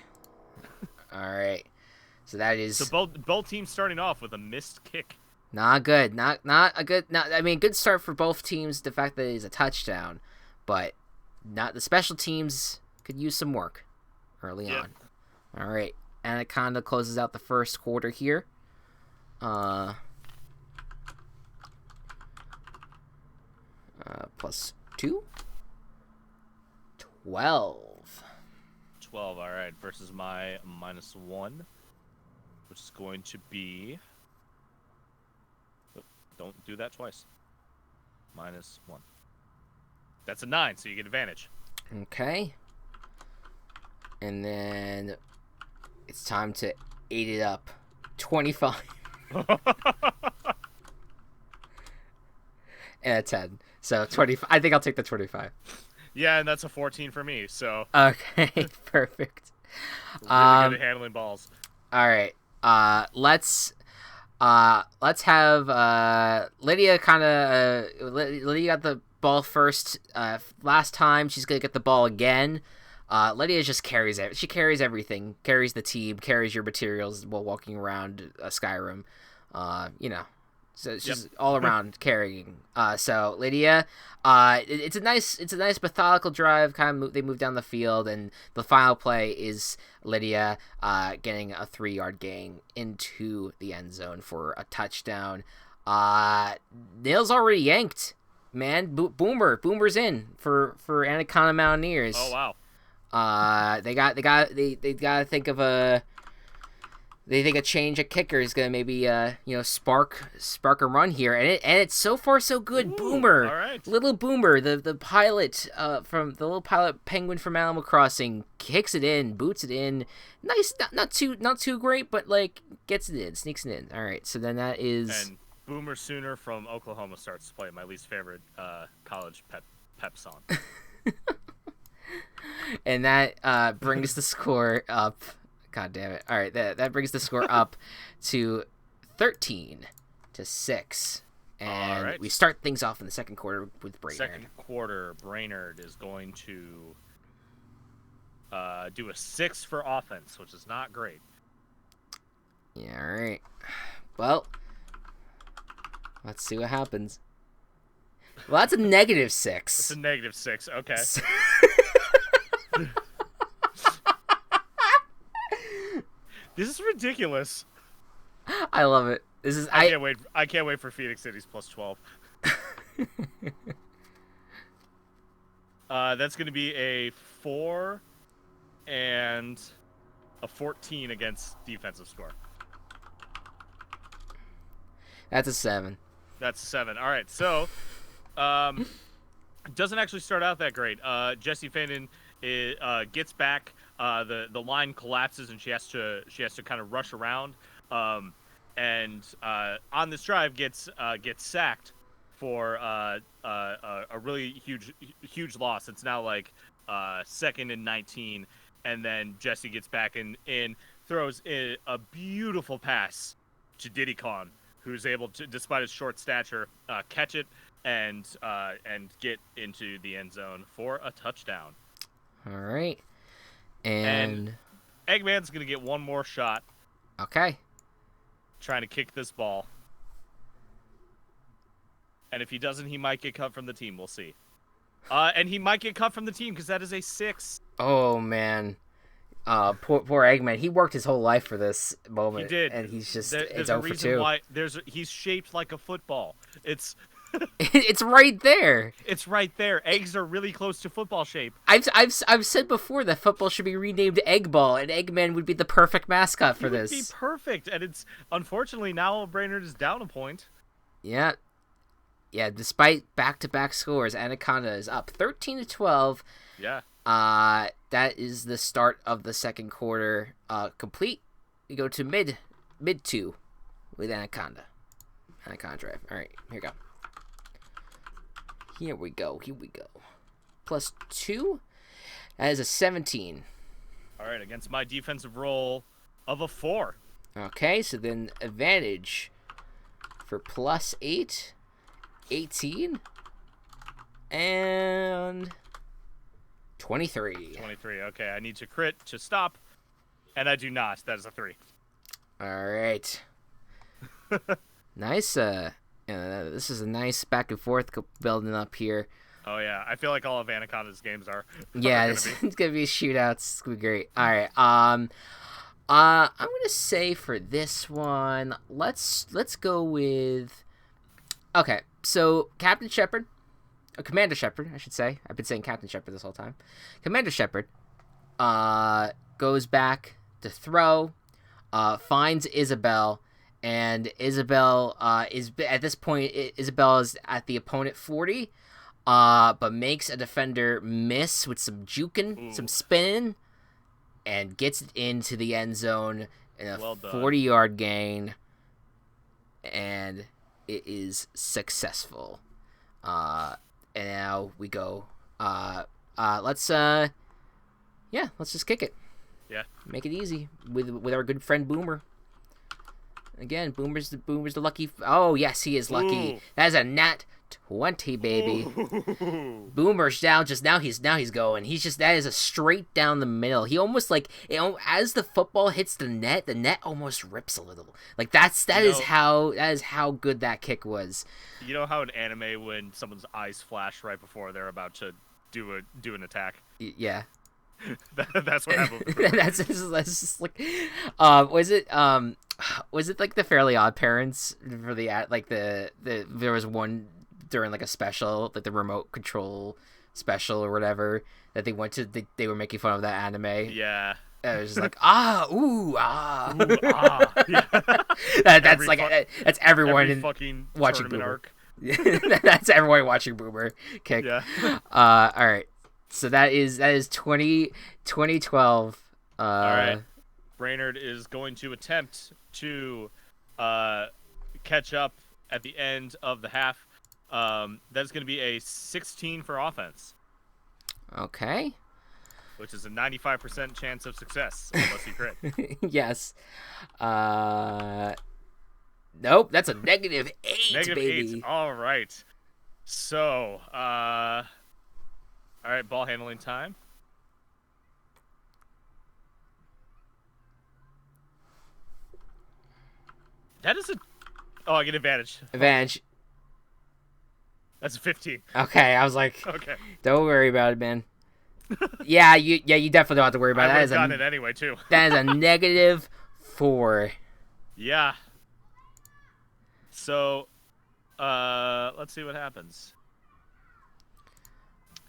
All right. So that is So both teams starting off with a missed kick. not good. Not a good. I mean, good start for both teams. The fact that it is a touchdown, but not the special teams could use some work early on. All right. Anaconda closes out the first quarter here. +2. 12. 12. All right. Versus my -1, which is going to be. Don't do that twice. -1. That's a 9, so you get advantage. Okay. And then it's time to 8 it up. 25. And a 10. So 25. I think I'll take the 25. Yeah, and that's a 14 for me. So Okay, perfect. really good at handling balls. All right. Let's have Lydia Lydia got the ball first last time. She's gonna get the ball again. Lydia just carries it. She carries everything. Carries the team. Carries your materials while walking around Skyrim. So it's just all around carrying. So Lydia, it's a nice methodical drive. They move down the field, and the final play is Lydia getting a 3-yard gain into the end zone for a touchdown. Nail's already yanked, man. Boomer's in for Anaconda Mountaineers. Oh wow. They gotta think of a. They think a change at kicker is gonna maybe spark a run here, and it's so far so good. Ooh, Boomer, all right. Little Boomer, the pilot from the little pilot penguin from Animal Crossing, kicks it in, boots it in. Nice, not too great, but like gets it in, sneaks it in. All right, so then that is. And Boomer Sooner from Oklahoma starts to play my least favorite college pep song. And that brings the score up. God damn it. All right, that brings the score up to 13-6. And we start things off in the second quarter with Brainerd. Second quarter, Brainerd is going to do a 6 for offense, which is not great. Yeah, all right. Well, let's see what happens. Well, that's a -6. It's a -6, okay. This is ridiculous. I love it. This is I can't wait for Phoenix City's +12. That's going to be a 4 and a 14 against defensive score. That's a 7. That's a 7. All right, so it doesn't actually start out that great. Jesse Fanon gets back. The line collapses, and she has to kind of rush around. And on this drive gets sacked for a really huge loss. It's now like 2nd and 19, and then Jesse gets back and throws a beautiful pass to Diddy Kong, who's able to, despite his short stature, catch it and get into the end zone for a touchdown. All right. And Eggman's going to get one more shot. Okay. Trying to kick this ball. And if he doesn't, he might get cut from the team. We'll see. And he might get cut from the team because that is a 6. Oh, man. Poor Eggman. He worked his whole life for this moment. He did. And he's just, There's it's a 0 for reason 2. why he's shaped like a football. It's It's right there. It's right there. Eggs are really close to football shape. I've said before that football should be renamed Egg Ball, and Eggman would be the perfect mascot for this. It would be perfect, and it's unfortunately now Brainerd is down a point. Yeah. Despite back-to-back scores, Anaconda is up 13-12. Yeah. That is the start of the second quarter complete. We go to mid mid 2 with Anaconda. Anaconda drive. All right, here we go. Here we go. Here we go. Plus 2. That is a 17. All right, against my defensive roll of a 4. Okay, so then advantage for plus 8. 18. And 23. 23. Okay, I need to crit to stop, and I do not. That is a 3. All right. Nice. This is a nice back and forth building up here. Oh yeah, I feel like all of Anaconda's games are. Yeah, are it's gonna be shootouts. It's gonna be great. All right. I'm gonna say for this one, let's go with. Okay, so Captain Shepard, Commander Shepard, I should say. I've been saying Captain Shepard this whole time. Commander Shepard, goes back to throw, finds Isabel, and Isabel is at this point. Isabel is at the opponent 40. But makes a defender miss with some juking, some spinning, and gets it into the end zone in a 40-yard gain, and it is successful. And now we go. Let's just kick it. Yeah. Make it easy with our good friend Boomer. Again, Boomer's the lucky. Oh yes, he is lucky. Ooh. That is a nat 20, baby. Ooh. Boomer's down. Now he's going. That is a straight down the middle. He almost as the football hits the net almost rips a little. Like that is how good that kick was. You know how in anime when someone's eyes flash right before they're about to do an attack? Yeah. That's what happened. that's just like, was it like the Fairly Odd Parents for there was one during like a special, like the remote control special or whatever, that they went to, they were making fun of that anime. Yeah. And it was just like, ooh, ah. Ooh, ah. Yeah. That's everyone every in fucking watching tournament Boomer. arc. That's everyone watching Boomer kick. Yeah. All right. So that is 2012. All right. Brainerd is going to attempt to catch up at the end of the half. That's going to be a 16 for offense. Okay. Which is a 95% chance of success, unless you crit. Yes. Nope, that's a -8, baby. -8. All right. So, all right, ball handling time. That is Oh, I get advantage. Advantage. That's a 15. Okay, I was like, Okay. Don't worry about it, man. Yeah, you definitely don't have to worry about it. I would have gotten it anyway, too. That is a -4. Yeah. So, let's see what happens.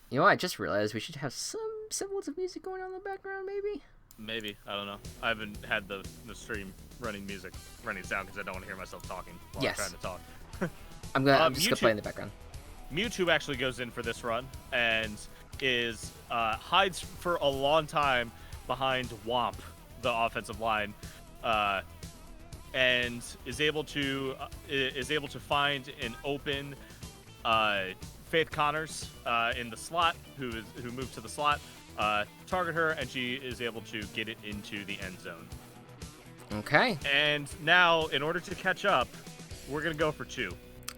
You know what? I just realized we should have some semblance of music going on in the background, maybe? Maybe. I don't know. I haven't had the stream running sound because I don't want to hear myself talking while I'm trying to talk. I'm just going to play in the background. Mewtwo actually goes in for this run and is hides for a long time behind Womp, the offensive line, and is able to find an open Faith Connors in the slot, who moved to the slot, target her, and she is able to get it into the end zone. Okay. And now, in order to catch up, we're gonna go for 2.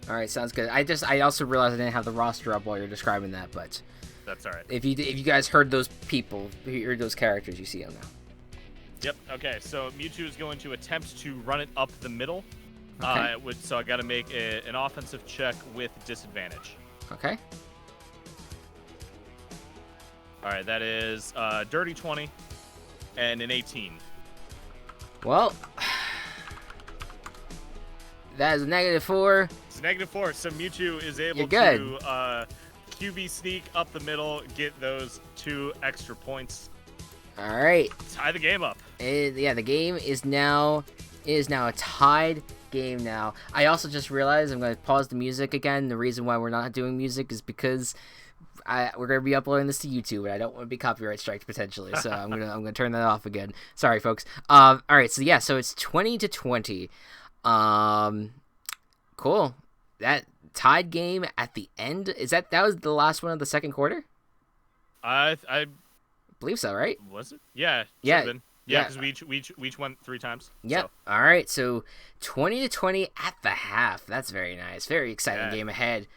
All right, sounds good. I also realized I didn't have the roster up while you're describing that, but that's all right. If you guys heard those people, heard those characters, you see them now. Yep. Okay. So Mewtwo is going to attempt to run it up the middle. Okay. So I got to make an offensive check with disadvantage. Okay. All right. That is dirty 20 and an 18. Well, that is a -4. It's -4. So Mewtwo is able good. to QB sneak up the middle, get those 2 extra points. All right. Tie the game up. The game is now a tied game now. I also just realized I'm going to pause the music again. The reason why we're not doing music is because we're gonna be uploading this to YouTube, and I don't want to be copyright striked potentially, so I'm gonna turn that off again. Sorry, folks. All right, so yeah, so it's 20-20. Cool. That tied game at the end. That was the last one of the second quarter? I believe so, right? Was it? Yeah. Yeah. Yeah, because we each went 3 times. Yep. So. All right. So 20-20 at the half. That's very nice. Very exciting game ahead.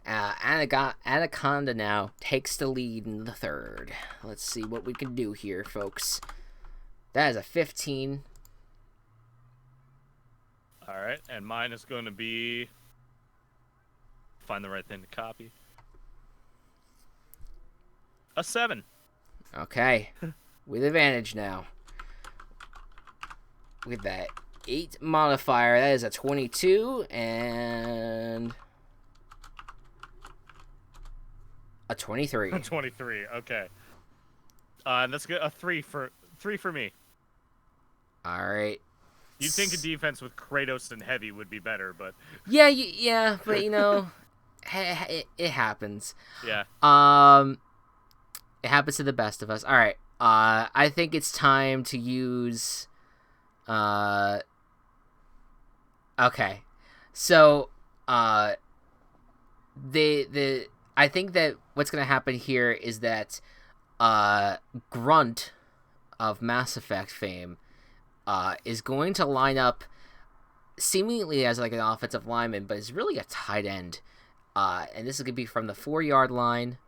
Anaconda now takes the lead in the third. Let's see what we can do here, folks. That is a 15. All right, and mine is going to be find the right thing to copy. A 7. Okay. With advantage now. With that 8 modifier, that is a 22 and a 23. 23. Okay. And that's good. A 3 for me. All right. You'd think a defense with Kratos and Heavy would be better, but yeah, but you know, it happens. Yeah. It happens to the best of us. All right. I think it's time to use. Okay, so I think that what's gonna happen here is that Grunt of Mass Effect fame is going to line up seemingly as like an offensive lineman, but is really a tight end. And this is gonna be from the 4-yard line.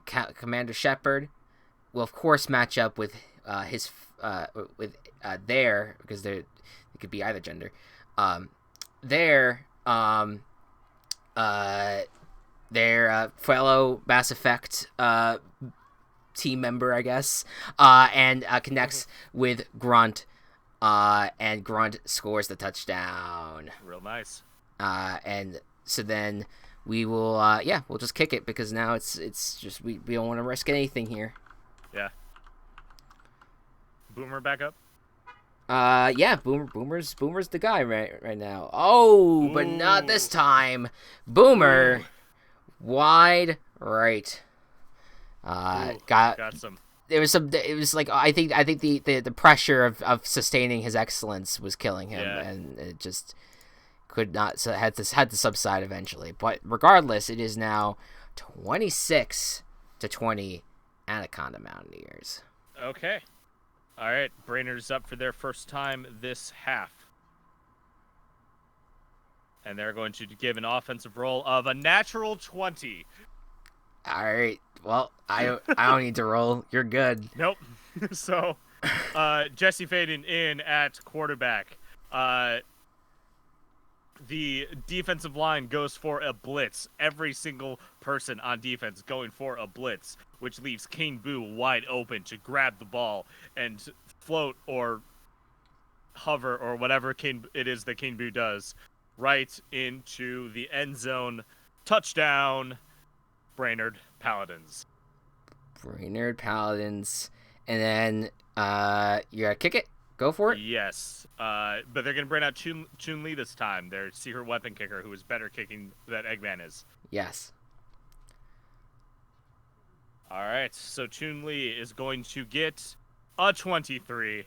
Commander Shepard will of course match up with their, because it could be either gender. Their fellow Mass Effect team member, I guess, and connects with Grunt, and Grunt scores the touchdown. Real nice. And so then we will, we'll just kick it, because now it's just we don't want to risk anything here. Yeah. Boomer back up. Boomer's the guy right now. Oh, Ooh. But not this time. Boomer, wide right. Got some. It was like I think the pressure of sustaining his excellence was killing him, and it just could not. So had to subside eventually. But regardless, it is now 26-20, Anaconda Mountaineers. Okay. All right, Brainerd's up for their first time this half. And they're going to give an offensive roll of a natural 20. All right. Well, I don't need to roll. You're good. Nope. So, Jesse Faden in at quarterback. The defensive line goes for a blitz. Every single person on defense going for a blitz, which leaves Kane Boo wide open to grab the ball and float or hover or whatever it is that Kane Boo does right into the end zone. Touchdown, Brainerd Paladins. Brainerd Paladins. And then you gotta kick it. Go for it. Yes, but they're going to bring out Chun-Li this time, their secret weapon kicker, who is better kicking than Eggman is. Yes. All right, so Chun-Li is going to get a 23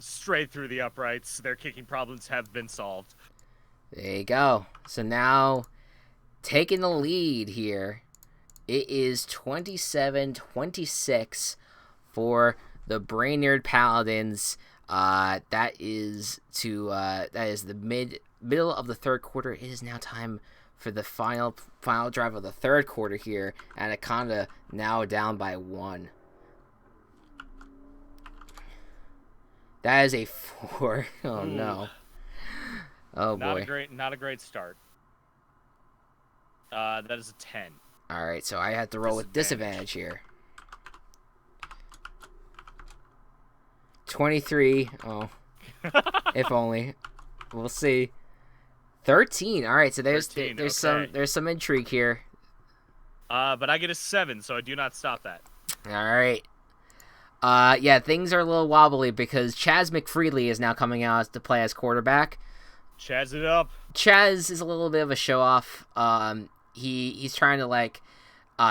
straight through the uprights. Their kicking problems have been solved. There you go. So now, taking the lead here, it is 27-26 for the Brainerd Paladins. That is the middle of the third quarter. It is now time for the final drive of the third quarter here. Anaconda now down by 1. That is a 4. Oh no. Oh boy. Not a great start. That is a 10. All right, so I have to roll with disadvantage here. 23. Oh, if only. We'll see. 13. All right, so there's some intrigue here. But I get a 7, so I do not stop that. All right. Yeah, things are a little wobbly because Chaz McFreely is now coming out to play as quarterback. Chaz it up. Chaz is a little bit of a show off. he's trying to like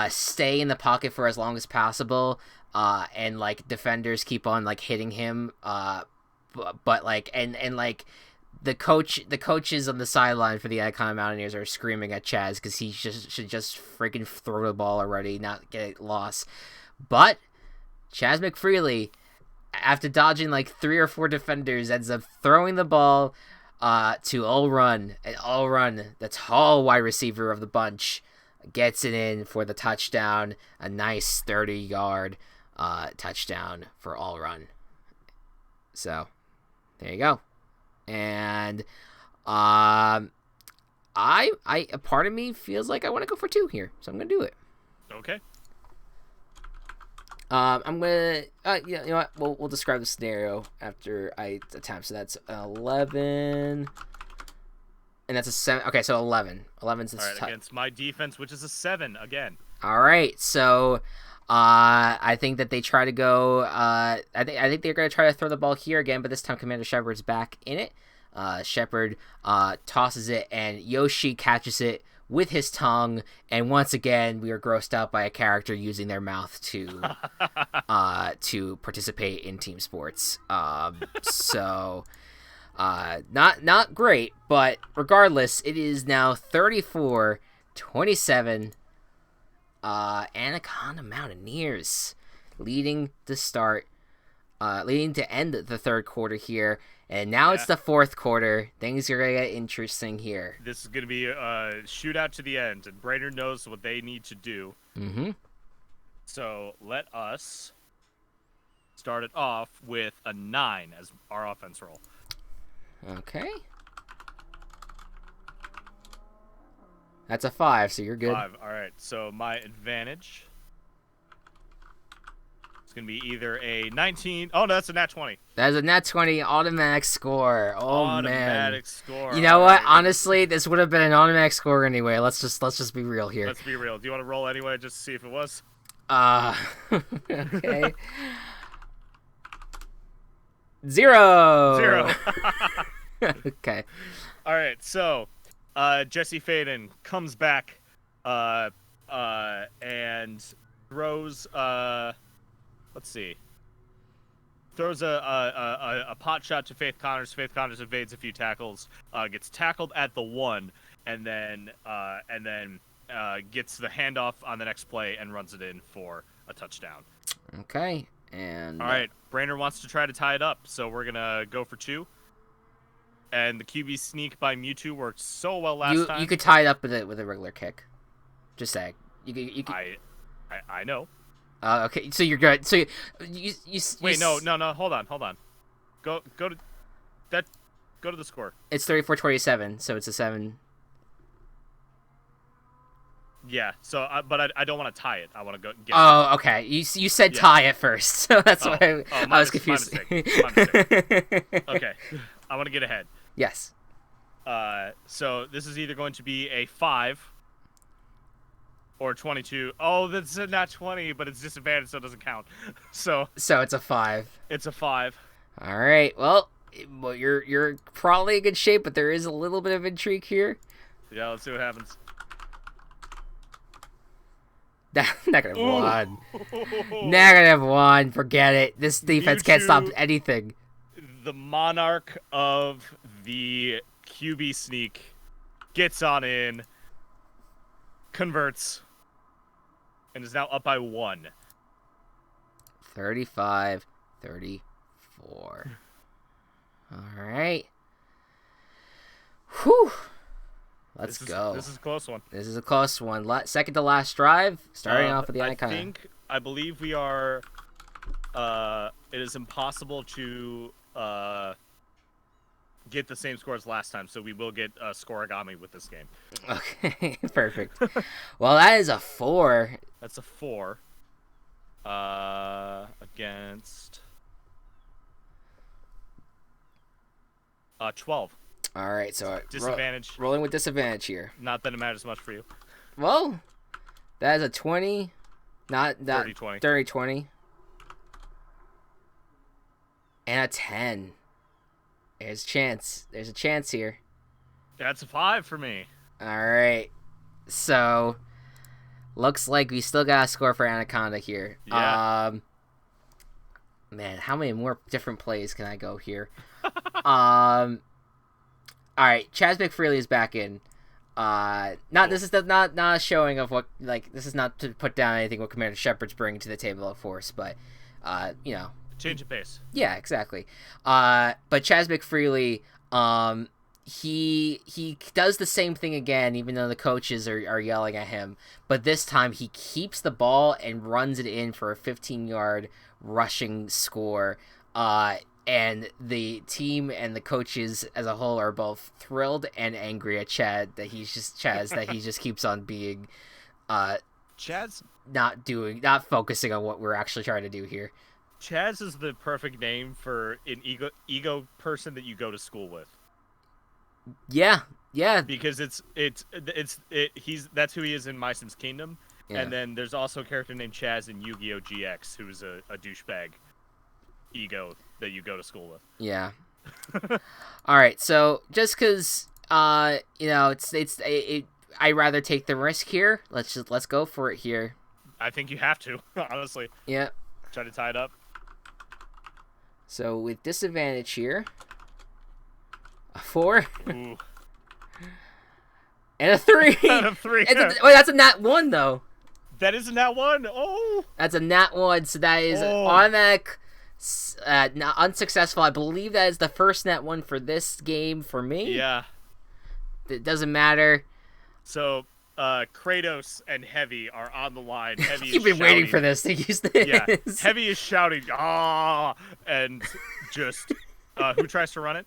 stay in the pocket for as long as possible, and like defenders keep on like hitting him, but like and like the coaches on the sideline for the Icon Mountaineers are screaming at Chaz because he should just freaking throw the ball already, not get it lost. But Chaz McFreely, after dodging like 3 or 4 defenders, ends up throwing the ball to All Run. And All Run, the tall wide receiver of the bunch, gets it in for the touchdown. A nice 30-yard touchdown for All Run. So, there you go. And I a part of me feels like I want to go for 2 here, so I'm gonna do it. Okay. I'm gonna you know what, we'll describe the scenario after I attempt. So that's 11, and that's a 7. Okay, so 11. 11's the All right, against my defense, which is a 7 again. All right, so I think that they try to go. I think they're gonna try to throw the ball here again, but this time Commander Shepard's back in it. Shepard tosses it, and Yoshi catches it with his tongue. And once again, we are grossed out by a character using their mouth to participate in team sports. So not great, but regardless, it is now 34-27. Anaconda Mountaineers leading to end the third quarter here, and now it's the fourth quarter. Things are gonna get interesting here. This is gonna be a shootout to the end, and Brainerd knows what they need to do. Mm-hmm. So let us start it off with a 9 as our offense roll. Okay. That's a 5, so you're good. 5. All right. So my advantage is going to be either a 19. Oh, no, that's a nat 20. That is a nat 20 automatic score. Oh, automatic man. score. You know all what? right. Honestly, this would have been an automatic score anyway. Let's just be real here. Let's be real. Do you want to roll anyway just to see if it was? Okay. 0. Okay. All right. So, Jesse Faden comes back, and throws. Let's see. Throws a pot shot to Faith Connors. Faith Connors evades a few tackles. Gets tackled at the 1, and then gets the handoff on the next play and runs it in for a touchdown. Okay. And all right, Brainerd wants to try to tie it up, so we're gonna go for 2. And the QB sneak by Mewtwo worked so well last time. You could tie it up with a regular kick. Just saying. You could. I know. Okay, so you're good. So you wait, no. Hold on. Go to the score. It's 34-27, so it's a 7. Yeah. So, but I don't want to tie it. I want to go. Get it. Okay. You said tie it first, so that's why I was confused. My mistake. Okay. I want to get ahead. Yes. So this is either going to be a 5 or 22. Oh, that's not 20, but it's disadvantaged, so it doesn't count. So it's a 5. It's a 5. All right. Well, you're probably in good shape, but there is a little bit of intrigue here. Yeah, let's see what happens. Negative 1. Negative 1. Forget it. This defense can't stop anything. The monarch of the QB sneak gets on in, converts, and is now up by 1. 35-34. All right. Whew. Let's go. This is a close one. This is a close one. Second to last drive, starting off with the icon. I believe we are. It is impossible to get the same score as last time, so we will get a scoregami with this game. Okay, perfect. Well, that is a 4. That's a 4. Against 12. All right, so disadvantage. Rolling with disadvantage here. Not that it matters much for you. Well, that is a 20. Not 30-20. 30-20. And a 10. There's a chance here. That's a 5 for me. All right. So looks like we still got a score for Anaconda here. Yeah. Man, how many more different plays can I go here? All right, Chaz McFreely is back in. This is not a showing of what, like, this is not to put down anything what Commander Shepard's bringing to the table, of course, but Change of pace. yeah, exactly. But Chaz McFreely, he does the same thing again, even though the coaches are yelling at him. But this time he keeps the ball and runs it in for a 15-yard rushing score. And the team and the coaches as a whole are both thrilled and angry at Chaz that he just keeps on being, Chaz not focusing on what we're actually trying to do here. Chaz is the perfect name for an ego person that you go to school with. Yeah. Because that's who he is in My Sims Kingdom, Yeah. and then there's also a character named Chaz in Yu-Gi-Oh! GX who is a douchebag ego that you go to school with. Yeah. All right. So just because I rather take the risk here. Let's go for it here. I think you have to, honestly. Yeah. Try to tie it up. So with disadvantage here, a 4 Ooh. and a 3. Out of 3. Wait, that's a nat 1 though. That isn't that one. Oh. That's a nat 1, so that is automatic. Unsuccessful. I believe that is the first nat 1 for this game for me. Yeah. It doesn't matter. So, Kratos and Heavy are on the line. Heavy You've been waiting for this to use this. Yeah. Heavy is shouting, "Ah!" and just who tries to run it?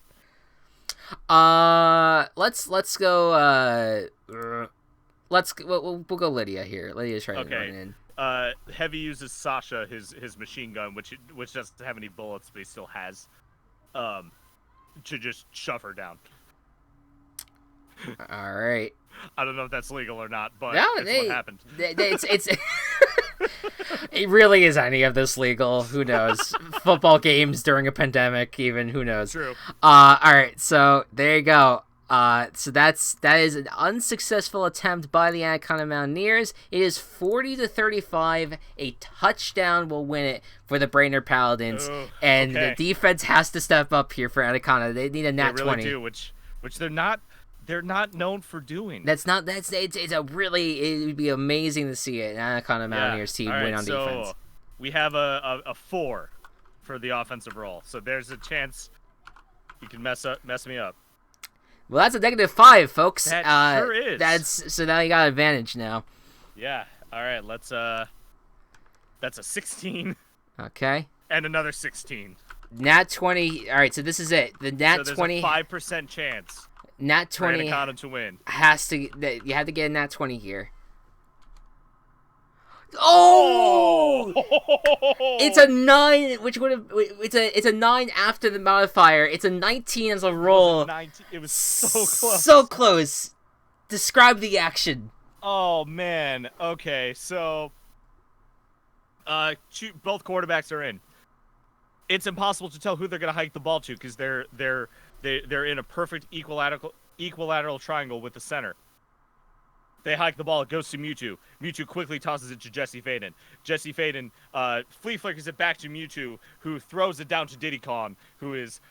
Let's go. We'll go Lydia here. Lydia's trying to run in. Heavy uses Sasha, his machine gun, which doesn't have any bullets, but he still has, to just shove her down. All right. I don't know if that's legal or not, but what happened. It's it really is any of this legal? Who knows? Football games during a pandemic, even, who knows? True. All right, so there you go. So that is an unsuccessful attempt by the Anaconda Mountaineers. It is 40-35. A touchdown will win it for the Brainerd Paladins, and the defense has to step up here for Anaconda. They need a nat 20. They really do, which they're not known for doing. It's it would be amazing to see an Anaconda Mountaineers team win on defense. So we have a 4 for the offensive roll. So there's a chance you can mess me up. Well, that's a -5, folks. That sure is. So now you got advantage now. Yeah. All right. Let's. That's a 16. Okay. And another 16. Nat 20. All right. So this is it. The nat 20. So there's a 5% chance. Nat 20 for Anaconda to win. You have to get a nat 20 here. Oh! It's a 9, which would have it's a 9 after the modifier. It's a 19 as a roll. It was so close. So close. Describe the action. Oh man. Okay, so both quarterbacks are in. It's impossible to tell who they're gonna hike the ball to because they're in a perfect equilateral triangle with the center. They hike the ball. It goes to Mewtwo. Mewtwo quickly tosses it to Jesse Faden. Jesse Faden flea flickers it back to Mewtwo, who throws it down to Diddy Kong, who is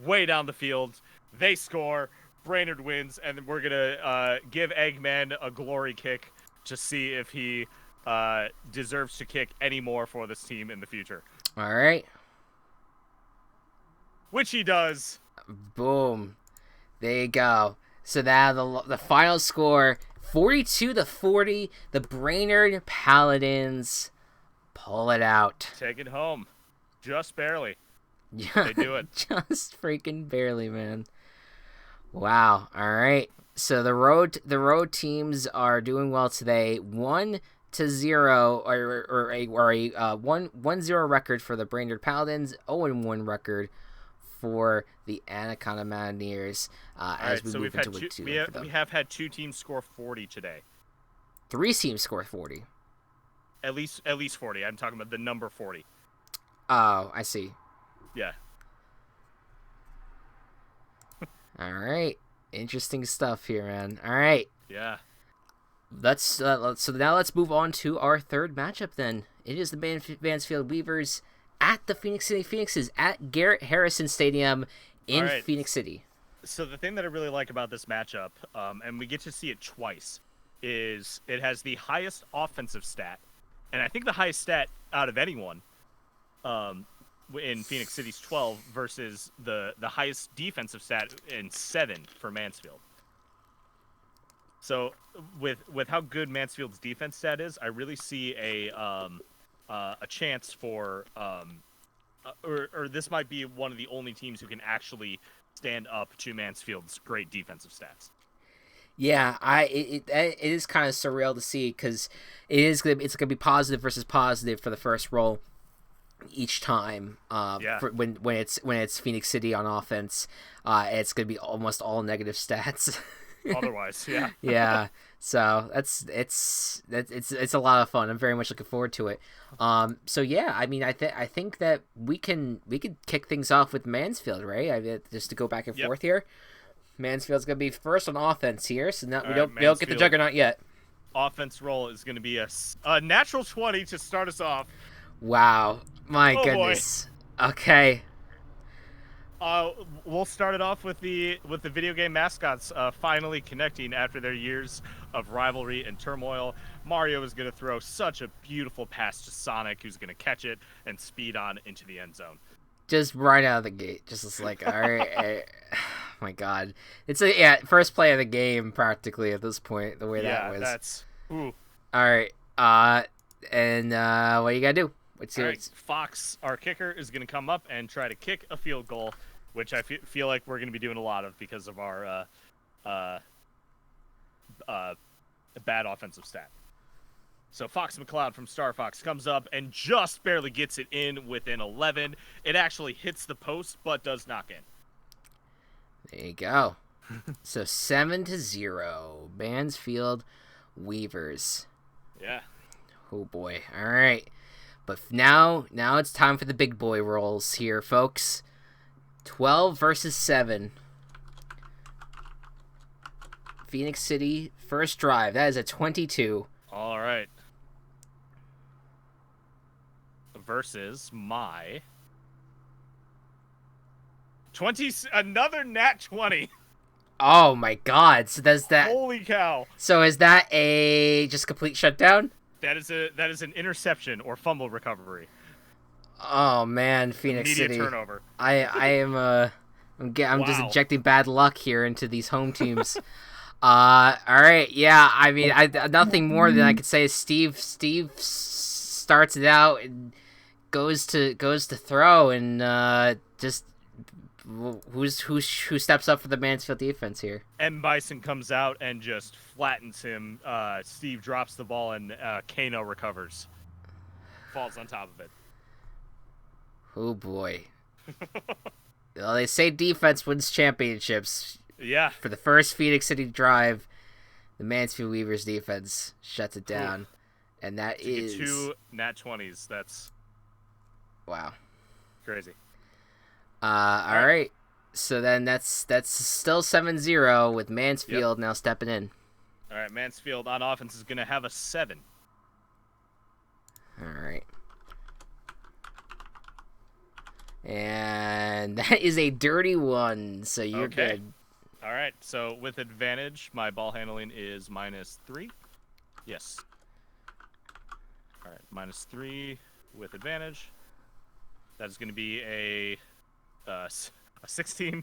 way down the field. They score. Brainerd wins, and we're gonna give Eggman a glory kick to see if he deserves to kick any more for this team in the future. All right. Which he does. Boom. There you go. So now the final score, 42-40. The Brainerd Paladins pull it out. Take it home. Just barely. Yeah, they do it. Just freaking barely, man. Wow. All right. So the road teams are doing well today. 1-0 or a 1-0 record for the Brainerd Paladins. 0-1 record for the Anaconda Mountaineers as we move into week 2. We have had 2 teams score 40 today. 3 teams score 40. At least 40. I'm talking about the number 40. Oh, I see. Yeah. All right. Interesting stuff here, man. All right. Yeah. So now let's move on to our third matchup. Then it is the Mansfield Weavers at the Phoenix City Phoenixes at Garrett Harrison Stadium in All right. Phoenix City. So the thing that I really like about this matchup, and we get to see it twice, is it has the highest offensive stat, and I think the highest stat out of anyone in Phoenix City's 12 versus the highest defensive stat in 7 for Mansfield. So with how good Mansfield's defense stat is, I really see a chance for or this might be one of the only teams who can actually stand up to Mansfield's great defensive stats. Yeah, it is kind of surreal to see because it's gonna be positive versus positive for the first roll each time. For when it's Phoenix City on offense, it's gonna be almost all negative stats. Otherwise, yeah. Yeah. So it's a lot of fun. I'm very much looking forward to it. So yeah, I mean, I think that we could kick things off with Mansfield, right? Just to go back and forth here. Mansfield's gonna be first on offense here, so we don't get the juggernaut yet. Offense roll is gonna be a natural 20 to start us off. Wow, my goodness. Boy. Okay. We'll start it off with the video game mascots finally connecting after their years of rivalry and turmoil. Mario is going to throw such a beautiful pass to Sonic, who's going to catch it and speed on into the end zone. Just right out of the gate, just like, all right. Oh my God, it's first play of the game practically at this point. The way that was. That's. Ooh. All right. And what you gotta do? Fox, our kicker, is going to come up and try to kick a field goal, which I feel like we're going to be doing a lot of because of our bad offensive stat. So Fox McCloud from Star Fox comes up and just barely gets it in within 11. It actually hits the post, but does knock in. There you go. So 7-0, Mansfield Weavers. Yeah. Oh boy. All right. But now it's time for the big boy rolls here, folks. 12 versus 7. Phoenix City, first drive. That is a 22. All right. Versus my 20. Another nat 20. Oh my God! So does that? Holy cow! So is that a just complete shutdown? That is an interception or fumble recovery. Oh man, Phoenix Immediate City. turnover. I'm just injecting bad luck here into these home teams. All right, yeah. I mean, nothing more than I could say is Steve starts it out and goes to throw and just who steps up for the Mansfield defense here. M. Bison comes out and just flattens him. Steve drops the ball and Kano recovers. Falls on top of it. Oh boy. Well, they say defense wins championships. Yeah. For the first Phoenix City drive, the Mansfield Weavers defense shuts it down. Ooh. And that is 2 nat 20s. That's wow. Crazy. All right. So then that's still 7-0 with Mansfield now stepping in. All right, Mansfield on offense is going to have a 7. All right. And that is a dirty one, so you're good. All right, so with advantage, my ball handling is -3. Yes. All right, -3 with advantage. That is going to be a 16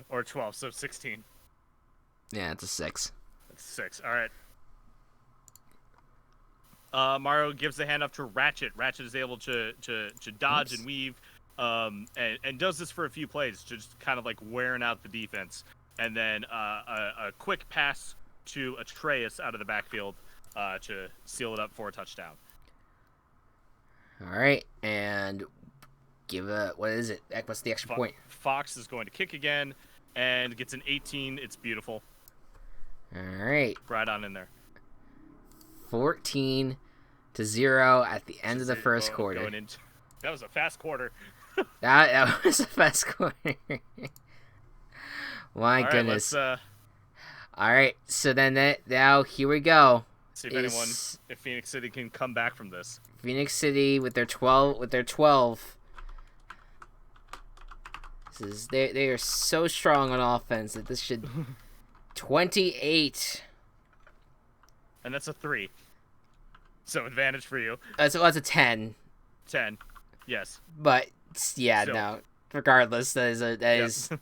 or 12, so 16. Yeah, it's a 6. It's 6. All right. Mario gives the handoff to Ratchet. Ratchet is able to dodge and weave, and does this for a few plays, just kind of like wearing out the defense. And then a quick pass to Atreus out of the backfield to seal it up for a touchdown. All right, and what is it? What's the extra point? Fox is going to kick again and gets an 18. It's beautiful. All right. Right on in there. 14-0 at the end of the first quarter. That was a fast quarter. that was a fast quarter. My goodness. Right, All right, so then now here we go. See if Phoenix City can come back from this. Phoenix City with their 12. They are so strong on offense that this should 28. And that's a 3. So advantage for you. That's a 10. 10. Yes. But yeah, Still. no. Regardless, the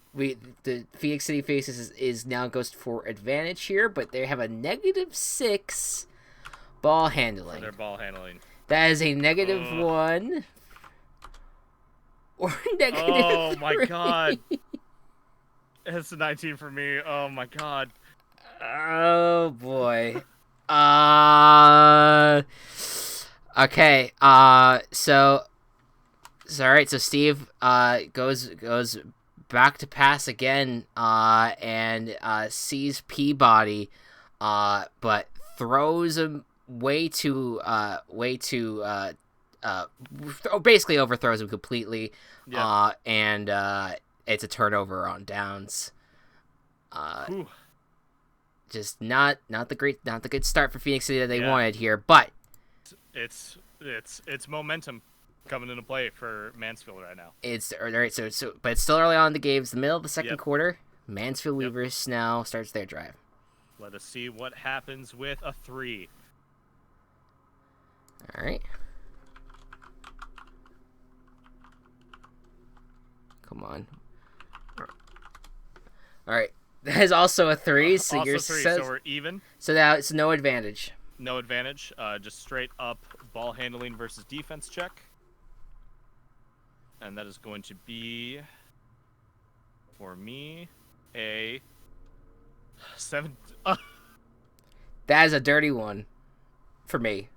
Phoenix City faces is now goes for advantage here, but they have a -6 ball For handling. their ball handling. That is a -1 or -3. Oh my god. It's a 19 for me. Oh my god. Oh boy. Okay. So all right. So Steve goes back to pass again. And sees Peabody. But throws him basically overthrows him completely. Yeah. And it's a turnover on downs. Whew. Just not the good start for Phoenix City that they Yeah. wanted here, but It's momentum coming into play for Mansfield right now. it's all right. But it's still early on in the game. It's the middle of the second Yep. quarter. Mansfield Yep. Weavers now starts their drive. Let us see what happens with a 3. All right, come on. All right, that is also a 3. So Also you're 3, so we're even. so now it's no advantage. No advantage. Just straight up ball handling versus defense check. And that is going to be, for me, a 7. That is a dirty one for me,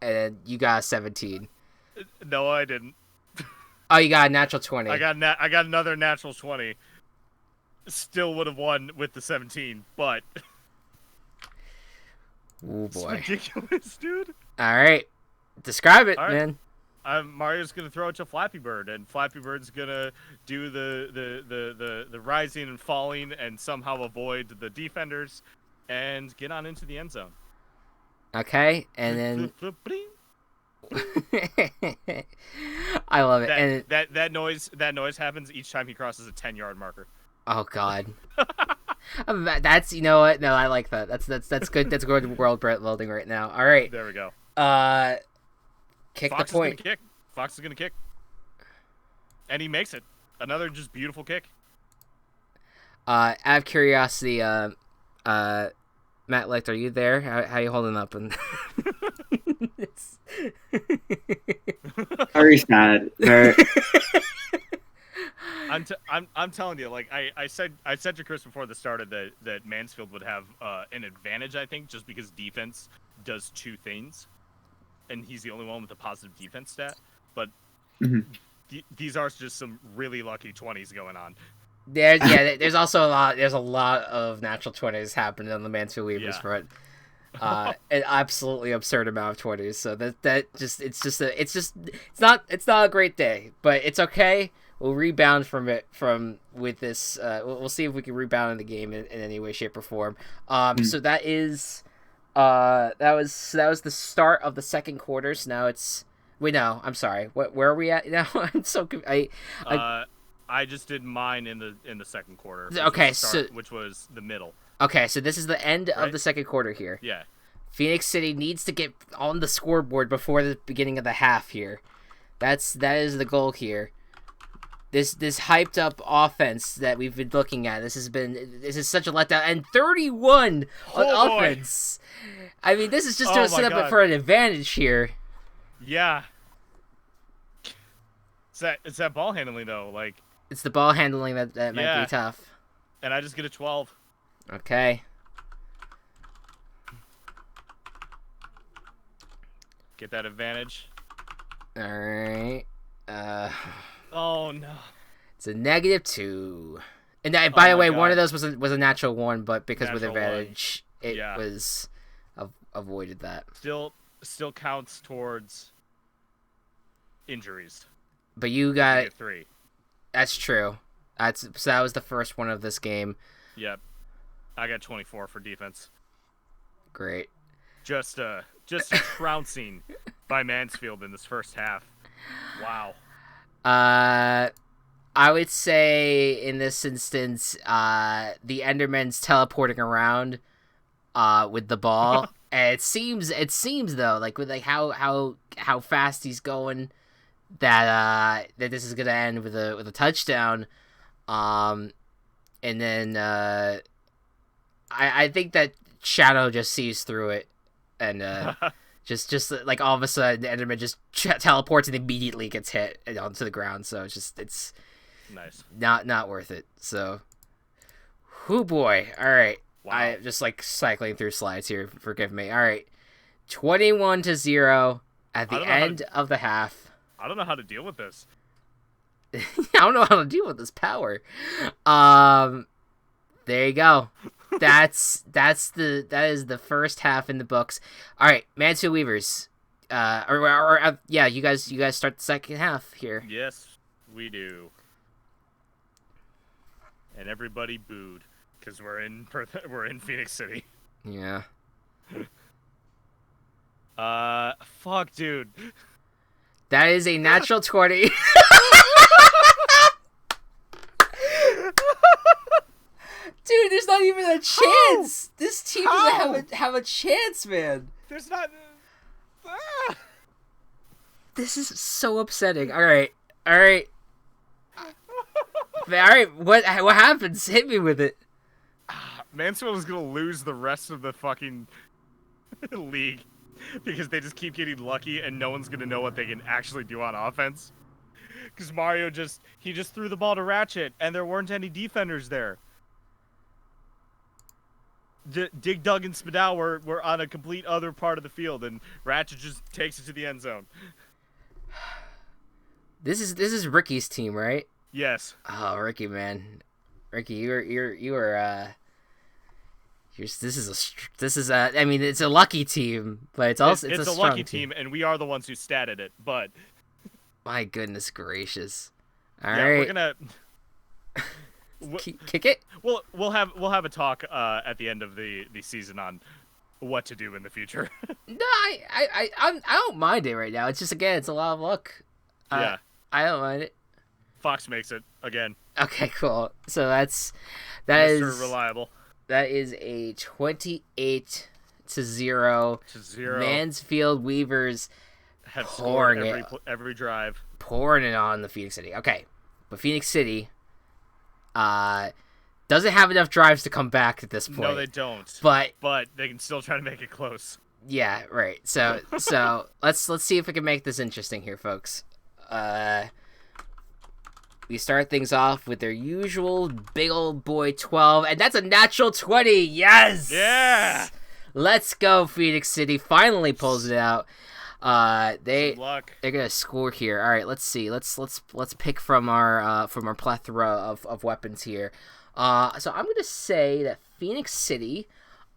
and you got a 17. No, I didn't. Oh, you got a natural 20. I got another natural 20. Still would have won with the 17, but Oh it's boy. ridiculous, dude. All right, describe it, All right. man. Mario's gonna throw it to Flappy Bird, and Flappy Bird's gonna do the rising and falling, and somehow avoid the defenders, and get on into the end zone. Okay, and then Flip, bling. I love it. And that noise happens each time he crosses a 10-yard marker. oh god, that's you know what? No, I like that. That's good. That's good world building right now. All right, There we go. kick Fox the point. is gonna kick. Fox is gonna kick, and he makes it. Another just beautiful kick. Out of curiosity, Matt Licht, are you there? How you holding up? And Very sad. Very... I'm telling you, like I said to Chris before the start that Mansfield would have an advantage, I think, just because defense does 2 things, and he's the only one with a positive defense stat. But these are just some really lucky 20s going on. there's also a lot. There's a lot of natural 20s happening on the Mansfield Weavers Yeah. front. An absolutely absurd amount of 20s. So it's not a great day, but it's okay. We'll rebound from it with this. We'll see if we can rebound in the game in any way, shape, or form. So that is, that was the start of the second quarter. So now it's no, I'm sorry. Where are we at now? I'm so I just did mine in the second quarter. Okay, which was the middle. Okay, so this is the end of Right? the second quarter here. Yeah. Phoenix City needs to get on the scoreboard before the beginning of the half here. That is the goal here. This hyped up offense that we've been looking at. This is such a letdown. And 31 on Oh, boy. offense. I mean, this is just Oh, to my set up God. for an advantage here. Yeah. It's that ball handling though, like, It's the ball handling that might Yeah. be tough. and I just get a 12. Okay. Get that advantage. All right. Oh no. It's a -2. And by the my way, one God. of those was a natural 1, but because with Natural one. advantage, it Yeah. was avoided that. Still counts towards injuries. But you You got get 3. that's true. So that was the first one of this game. Yep. I got 24 for defense. Great. Just a trouncing by Mansfield in this first half. Wow. I would say in this instance, the Enderman's teleporting around, with the ball. And it seems though, like with like how fast he's going, that this is gonna end with a touchdown. And then I think that Shadow just sees through it, and just like all of a sudden the Enderman just teleports and immediately gets hit onto the ground. So it's nice. Not worth it. So, whoo boy. All right. Wow. I just like cycling through slides here. Forgive me. All right. 21-0 at the end of the half. I don't know how to deal with this. I don't know how to deal with this power. There you go. That is the first half in the books. All right, Mansfield Weavers. Yeah, you guys start the second half here. Yes, we do. And everybody booed because we're in Phoenix City. Yeah. Fuck, dude. That is a natural 20. Dude, there's not even a chance. How? This team doesn't have a chance, man. There's not. This is so upsetting. All right. What happens? Hit me with it. Mansfield is gonna lose the rest of the fucking league because they just keep getting lucky and no one's gonna know what they can actually do on offense. Because Mario just threw the ball to Ratchet and there weren't any defenders there. Dig Dug and Spadal were on a complete other part of the field, and Ratchet just takes it to the end zone. This is Ricky's team, right? Yes. Oh, Ricky, man, Ricky, this is I mean, it's a lucky team, but it's also it's a lucky team, and we are the ones who statted it. But my goodness gracious! All right, we're gonna. Kick it. We'll have a talk at the end of the season on what to do in the future. No, I don't mind it right now. It's just, again, it's a lot of luck. Yeah, I don't mind it. Fox makes it again. Okay, cool. So that Mr. is reliable. That is a 28-0. Mansfield Weavers have scored every drive, pouring it on the Phoenix City. Okay, but Phoenix City doesn't have enough drives to come back at this point. No, they don't. But they can still try to make it close. Yeah, right. So let's see if we can make this interesting here, folks. We start things off with their usual big old boy 12, and that's a natural 20. Yes. Yeah. Let's go, Phoenix City. Finally pulls it out. They're gonna score here. All right, let's see. Let's pick from our plethora of weapons here. So I'm gonna say that Phoenix City.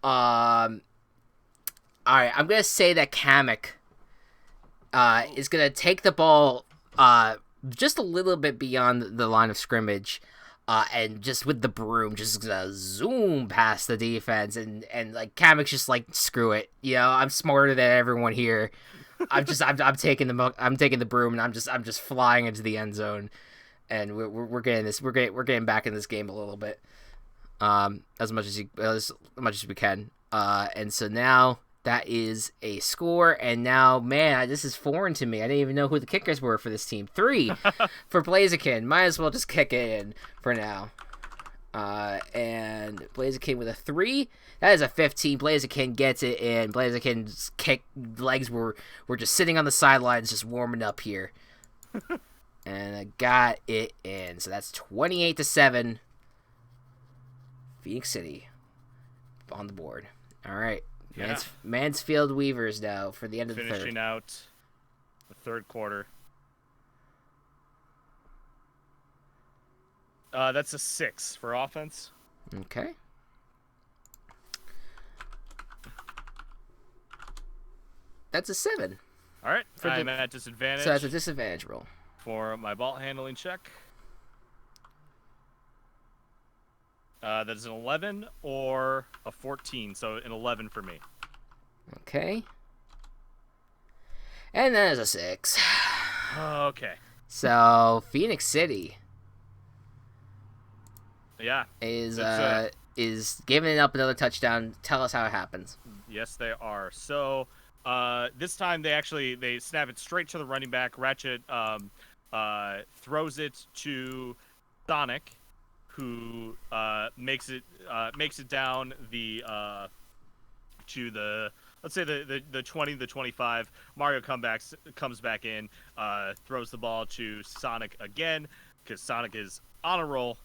All right, I'm gonna say that Kamek is gonna take the ball just a little bit beyond the line of scrimmage. And just with the broom, just zoom past the defense, and like Kamek's just like, screw it, I'm smarter than everyone here. I'm taking the broom, and I'm just flying into the end zone, and we're getting back in this game a little bit, as much as we can, and so now that is a score, and now, man, this is foreign to me. I didn't even know who the kickers were for this team. 3 for Blaziken. Might as well just kick it in for now. And Blaziken with a 3. That is a 15. Blaziken gets it in. Blaziken's legs were just sitting on the sidelines, just warming up here. And I got it in. So that's 28-7. Phoenix City on the board. All right. Yeah. Mansfield Weavers now for the end of the third. Finishing out the third quarter. That's a 6 for offense. Okay. That's a 7. All right. I'm at disadvantage. So that's a disadvantage roll. For my ball handling check. That's an 11 or a 14, so an 11 for me. Okay. And then there's a 6. Okay. So Phoenix City Yeah. is giving up another touchdown. Tell us how it happens. Yes, they are. So this time they snap it straight to the running back. Ratchet throws it to Sonic, who makes it down the to the, let's say the 20, the 25. Mario comes back in, throws the ball to Sonic again, because Sonic is on a roll,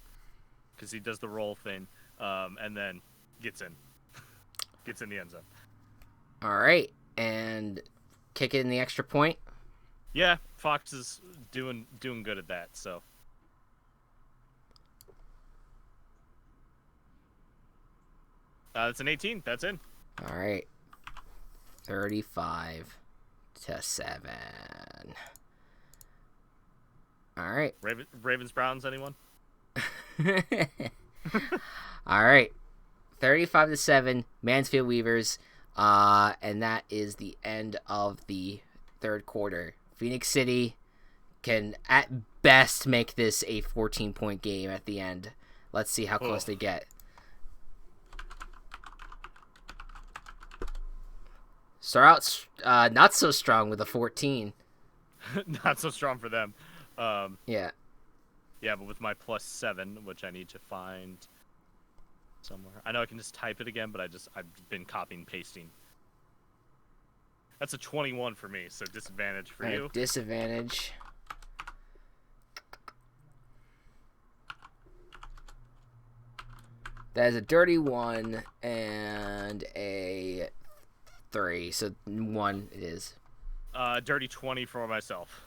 because he does the roll thing, and then gets in the end zone. All right, and kick it in the extra point. Yeah, Fox is doing good at that. So it's an 18. That's in. All right, 35-7. All right. Ravens Browns. Anyone? All right, 35-7. Mansfield Weavers. And that is the end of the third quarter. Phoenix City can at best make this a 14-point game at the end. Let's see how close they get. Start out not so strong with a 14. Not so strong for them. Yeah. Yeah, but with my +7, which I need to find somewhere. I know I can just type it again, but I've been copying and pasting. That's a 21 for me, so disadvantage for you. Disadvantage. That is a dirty 1 and a 3, so 1 it is. Dirty 20 for myself.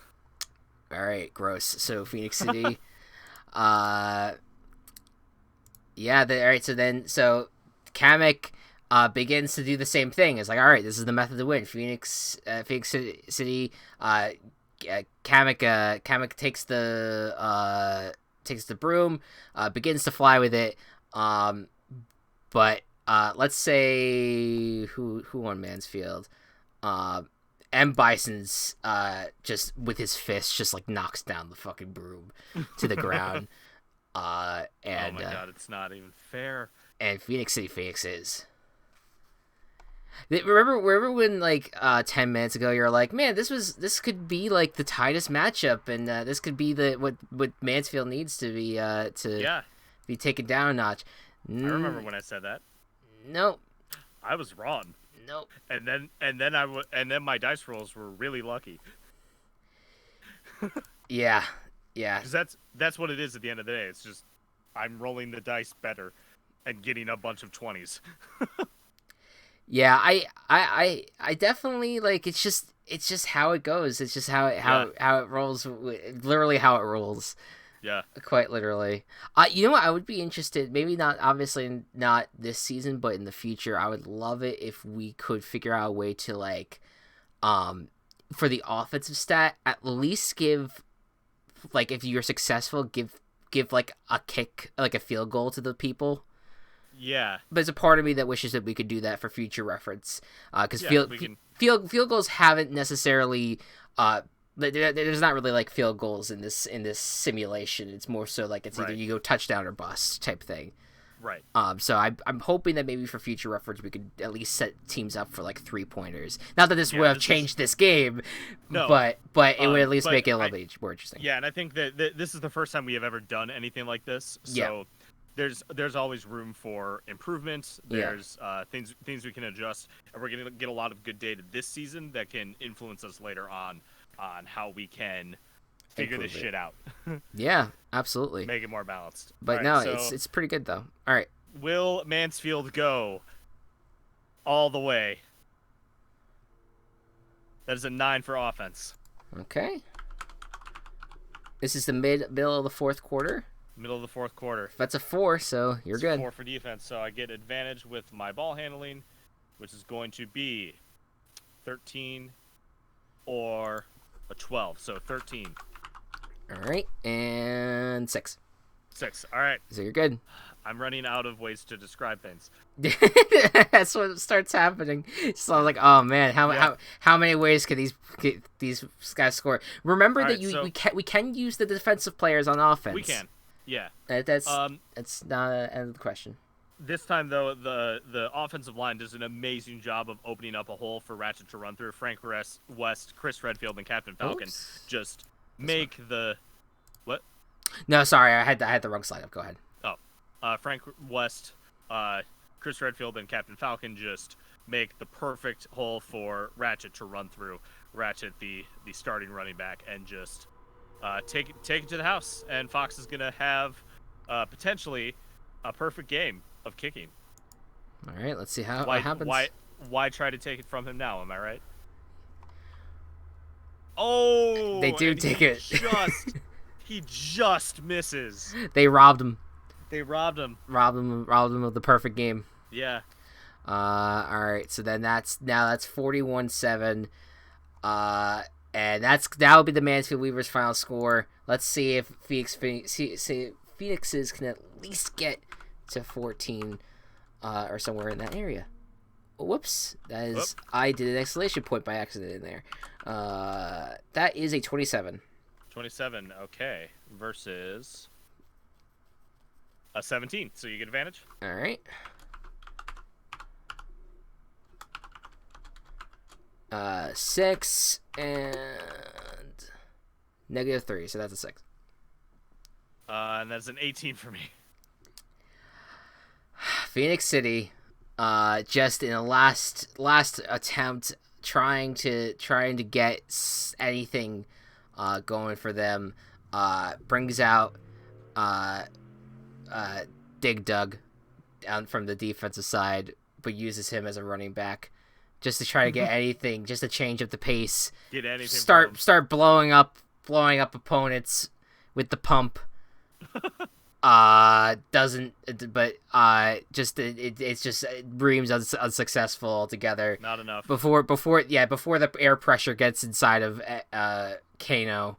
All right, gross. So Phoenix City, yeah. All right. So Kamek begins to do the same thing. It's like, all right, this is the method to win. Phoenix City. Kamek takes the broom, begins to fly with it. But let's say who won Mansfield? M. Bison's just with his fist just like knocks down the fucking broom to the ground. And oh my god, it's not even fair. And Phoenix City Phoenixes. Remember when like 10 minutes ago you're like, man, this could be like the tightest matchup, and this could be what Mansfield needs to be be taken down a notch. I remember when I said that. Nope. I was wrong. Nope. And then my dice rolls were really lucky. Yeah. Because that's what it is at the end of the day. It's just I'm rolling the dice better and getting a bunch of 20s. Yeah, I definitely like. It's just how it goes. It's just how it rolls. Literally how it rolls. Yeah. Quite literally. You know what? I would be interested. Maybe obviously not this season, but in the future, I would love it if we could figure out a way to like, for the offensive stat, at least give, like, if you're successful, give like a kick, like a field goal to the people. Yeah. But there's a part of me that wishes that we could do that for future reference, because field goals haven't necessarily. There's not really like field goals in this simulation. It's more so like it's either you go touchdown or bust type thing. Right. So I'm hoping that maybe for future reference we could at least set teams up for like 3-pointers. Not that this would have changed this game, no, but it would at least make it a little bit more interesting. Yeah, and I think that this is the first time we have ever done anything like this. So there's always room for improvement. There's things we can adjust, and we're gonna get a lot of good data this season that can influence us later on how we can figure this shit out. Yeah, absolutely. Make it more balanced. But it's pretty good though. All right. Will Mansfield go all the way? That is a 9 for offense. Okay. This is the middle of the fourth quarter. Middle of the fourth quarter. That's a 4, so you're good. 4 for defense, so I get advantage with my ball handling, which is going to be 13 or a 12, so 13. All right, and 6. 6. All right. So you're good. I'm running out of ways to describe things. That's what starts happening. So I was like, oh man, how many ways can these guys score? Remember that we can use the defensive players on offense. We can, yeah. That's not the end of the question. This time though, the offensive line does an amazing job of opening up a hole for Ratchet to run through. Frank West, Chris Redfield, and Captain Falcon just make the what? No, sorry, I had the wrong slide up. Go ahead. Frank West, Chris Redfield, and Captain Falcon just make the perfect hole for Ratchet to run through. Ratchet, the starting running back, and just take it to the house. And Fox is gonna have potentially a perfect game of kicking. All right, let's see what happens. Why try to take it from him now? Am I right? Oh, they do take it. He just misses. They robbed him. They robbed him. Robbed him of the perfect game. Yeah. All right. So then that's 41-7. And that'll be the Mansfield Weavers' final score. Let's see if Phoenixes can at least get to 14, or somewhere in that area. Whoops. That is. I did an exclamation point by accident in there. That is a 27. 27. Okay. Versus a 17, so you get advantage. All right. 6 and -3, so that's a 6. And that's an 18 for me. Phoenix City, just in a last attempt, trying to get anything going for them, brings out Dig Dug down from the defensive side, but uses him as a running back just to try to get anything, just to change up the pace. Get anything. Start blowing up opponents with the pump. It's just reams unsuccessful altogether. Not enough. Before the air pressure gets inside of Kano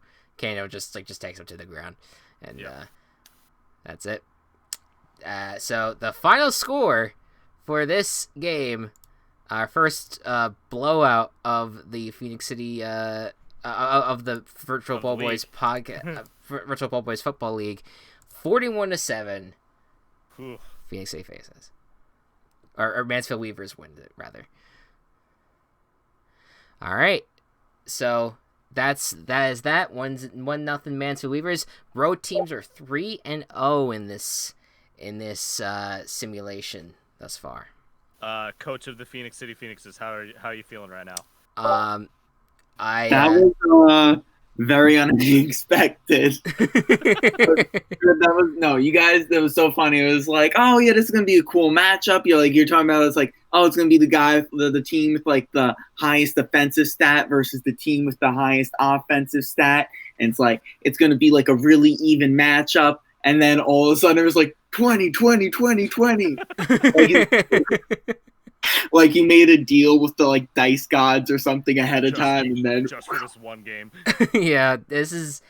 just takes him to the ground, and that's it. So the final score for this game, our first blowout of the Phoenix City of the Virtual Ball Boys podcast, Virtual Ball Boys Football League, 41-7. Phoenix City faces, or Mansfield Weavers win it rather. All right, so that is 1-0 Mansfield Weavers. Road teams are 3-0 in this simulation thus far. Coach of the Phoenix City Phoenixes, how are you feeling right now? That was very unexpected. You guys, that was so funny. It was like, oh yeah, this is gonna be a cool matchup. You're talking about, it's like, oh, it's gonna be the team with like the highest defensive stat versus the team with the highest offensive stat, and it's like it's gonna be like a really even matchup. And then all of a sudden it was like 20. Like he made a deal with the like dice gods or something ahead of time, and then just for this one game. Yeah, this is.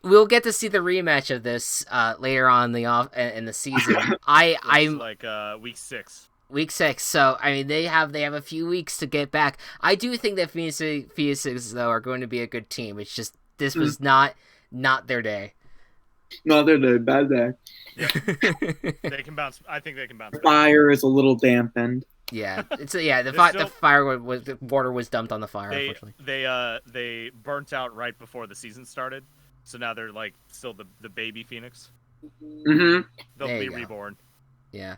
We'll get to see the rematch of this later on in the season. I'm like week 6. Week 6. So I mean, they have a few weeks to get back. I do think that Phoenixes though are going to be a good team. It's just this was not their day. No, they're the bad day. Yeah. They can bounce. I think they can bounce. Fire is a little dampened. Yeah, the fire the water was dumped on the fire. Unfortunately, they burnt out right before the season started, so now they're like still the baby Phoenix. Mm-hmm. They'll be reborn. Yeah,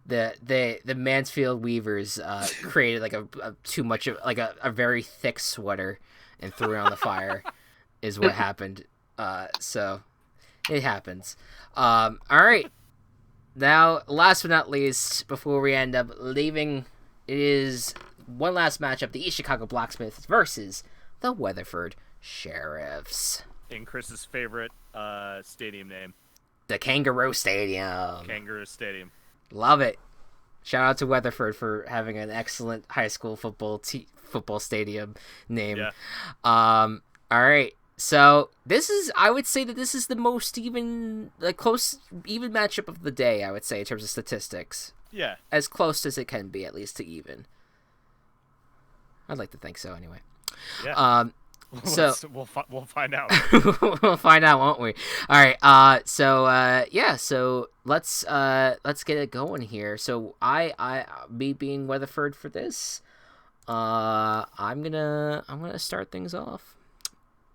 the Mansfield Weavers created like too much of like a very thick sweater and threw it on the fire, is what happened. So. It happens. All right. Now, last but not least, before we end up leaving, it is one last matchup: the East Chicago Blacksmiths versus the Weatherford Sheriffs. In Chris's favorite stadium name, the Kangaroo Stadium. Kangaroo Stadium. Love it. Shout out to Weatherford for having an excellent high school football stadium name. Yeah. All right. So I would say that this is the most even matchup of the day. I would say in terms of statistics, Yeah. as close as it can be, at least to even. I'd like to think so, anyway. Yeah. So we'll find out. we'll find out, won't we? All right. So let's get it going here. So me being Weatherford for this, I'm gonna start things off.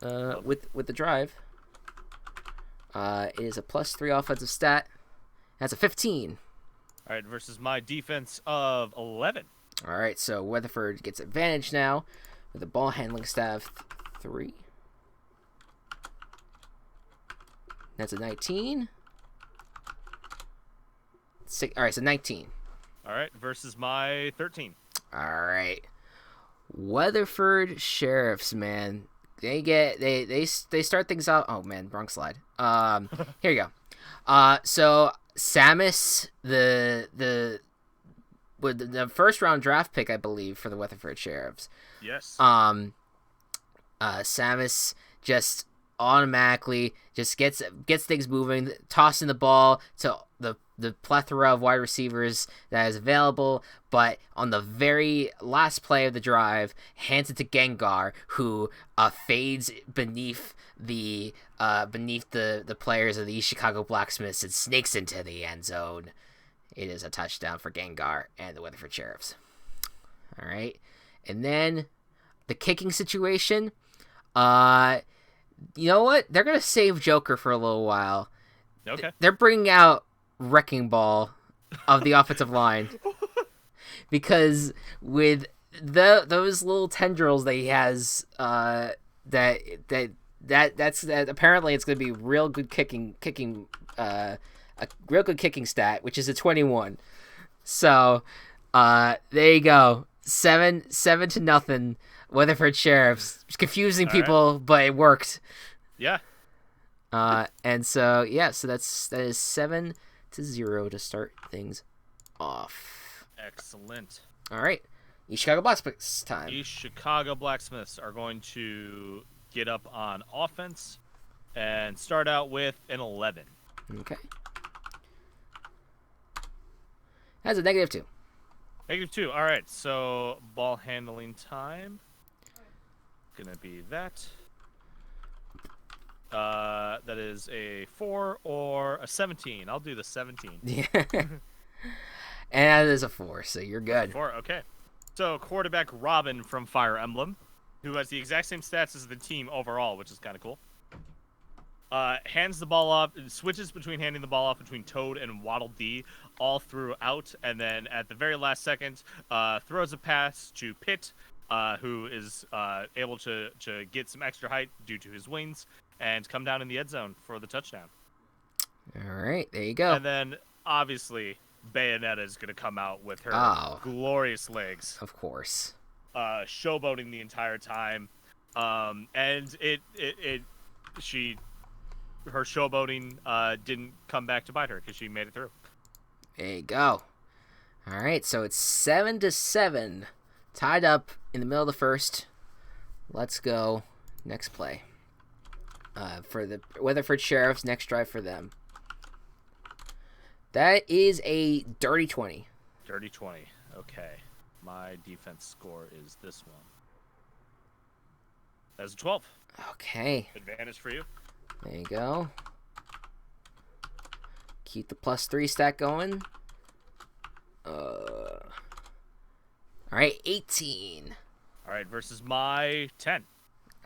With the drive. It is a +3 offensive stat. That's a 15. All right, versus my defense of 11. All right, so Weatherford gets advantage now with a ball handling stat of 3. That's a 19. All right, so 19. All right, versus my 13. All right, Weatherford Sheriffs, man. They start things out. Oh man, wrong slide. Here you go. So Samus, the first round draft pick, I believe, for the Weatherford Sheriffs. Yes. Samus just automatically just gets things moving, tossing the ball to the plethora of wide receivers that is available, but on the very last play of the drive, hands it to Gengar, who fades beneath the players of the East Chicago Blacksmiths and snakes into the end zone. It is a touchdown for Gengar and the Weatherford Sheriffs. All right, and then the kicking situation. You know what? They're gonna save Joker for a little while. Okay. They're bringing out Wrecking Ball of the offensive line because with those little tendrils that he has, that's apparently it's gonna be real good kicking, a real good kicking stat, which is a 21. So, there you go, 7-0. Weatherford Sheriffs, it's confusing people, but it worked. Yeah. And so that is 7-0 to start things off. Excellent. All right, East Chicago Blacksmiths time. East Chicago Blacksmiths are going to get up on offense and start out with an 11. Okay. That's a -2. -2. All right. So ball handling time. Gonna be that. That is a 4 or a 17. I'll do the 17. Yeah. And that is a 4, so you're good. 4. Okay. So quarterback Robin from Fire Emblem, who has the exact same stats as the team overall, which is kind of cool. Hands the ball off, switches between handing the ball off between Toad and Waddle Dee all throughout, and then at the very last second, throws a pass to Pitt, who is able to get some extra height due to his wings and come down in the end zone for the touchdown. All right, there you go. And then, obviously, Bayonetta is going to come out with her glorious legs. Of course. Showboating the entire time. And her showboating didn't come back to bite her because she made it through. There you go. All right, so it's 7-7. Tied up in the middle of the first. Let's go. Next play. For the Weatherford Sheriffs, next drive for them. That is a dirty 20. Dirty 20. Okay. My defense score is this one. That's a 12. Okay. Advantage for you. There you go. Keep the +3 stat going. All right, 18. All right, versus my 10.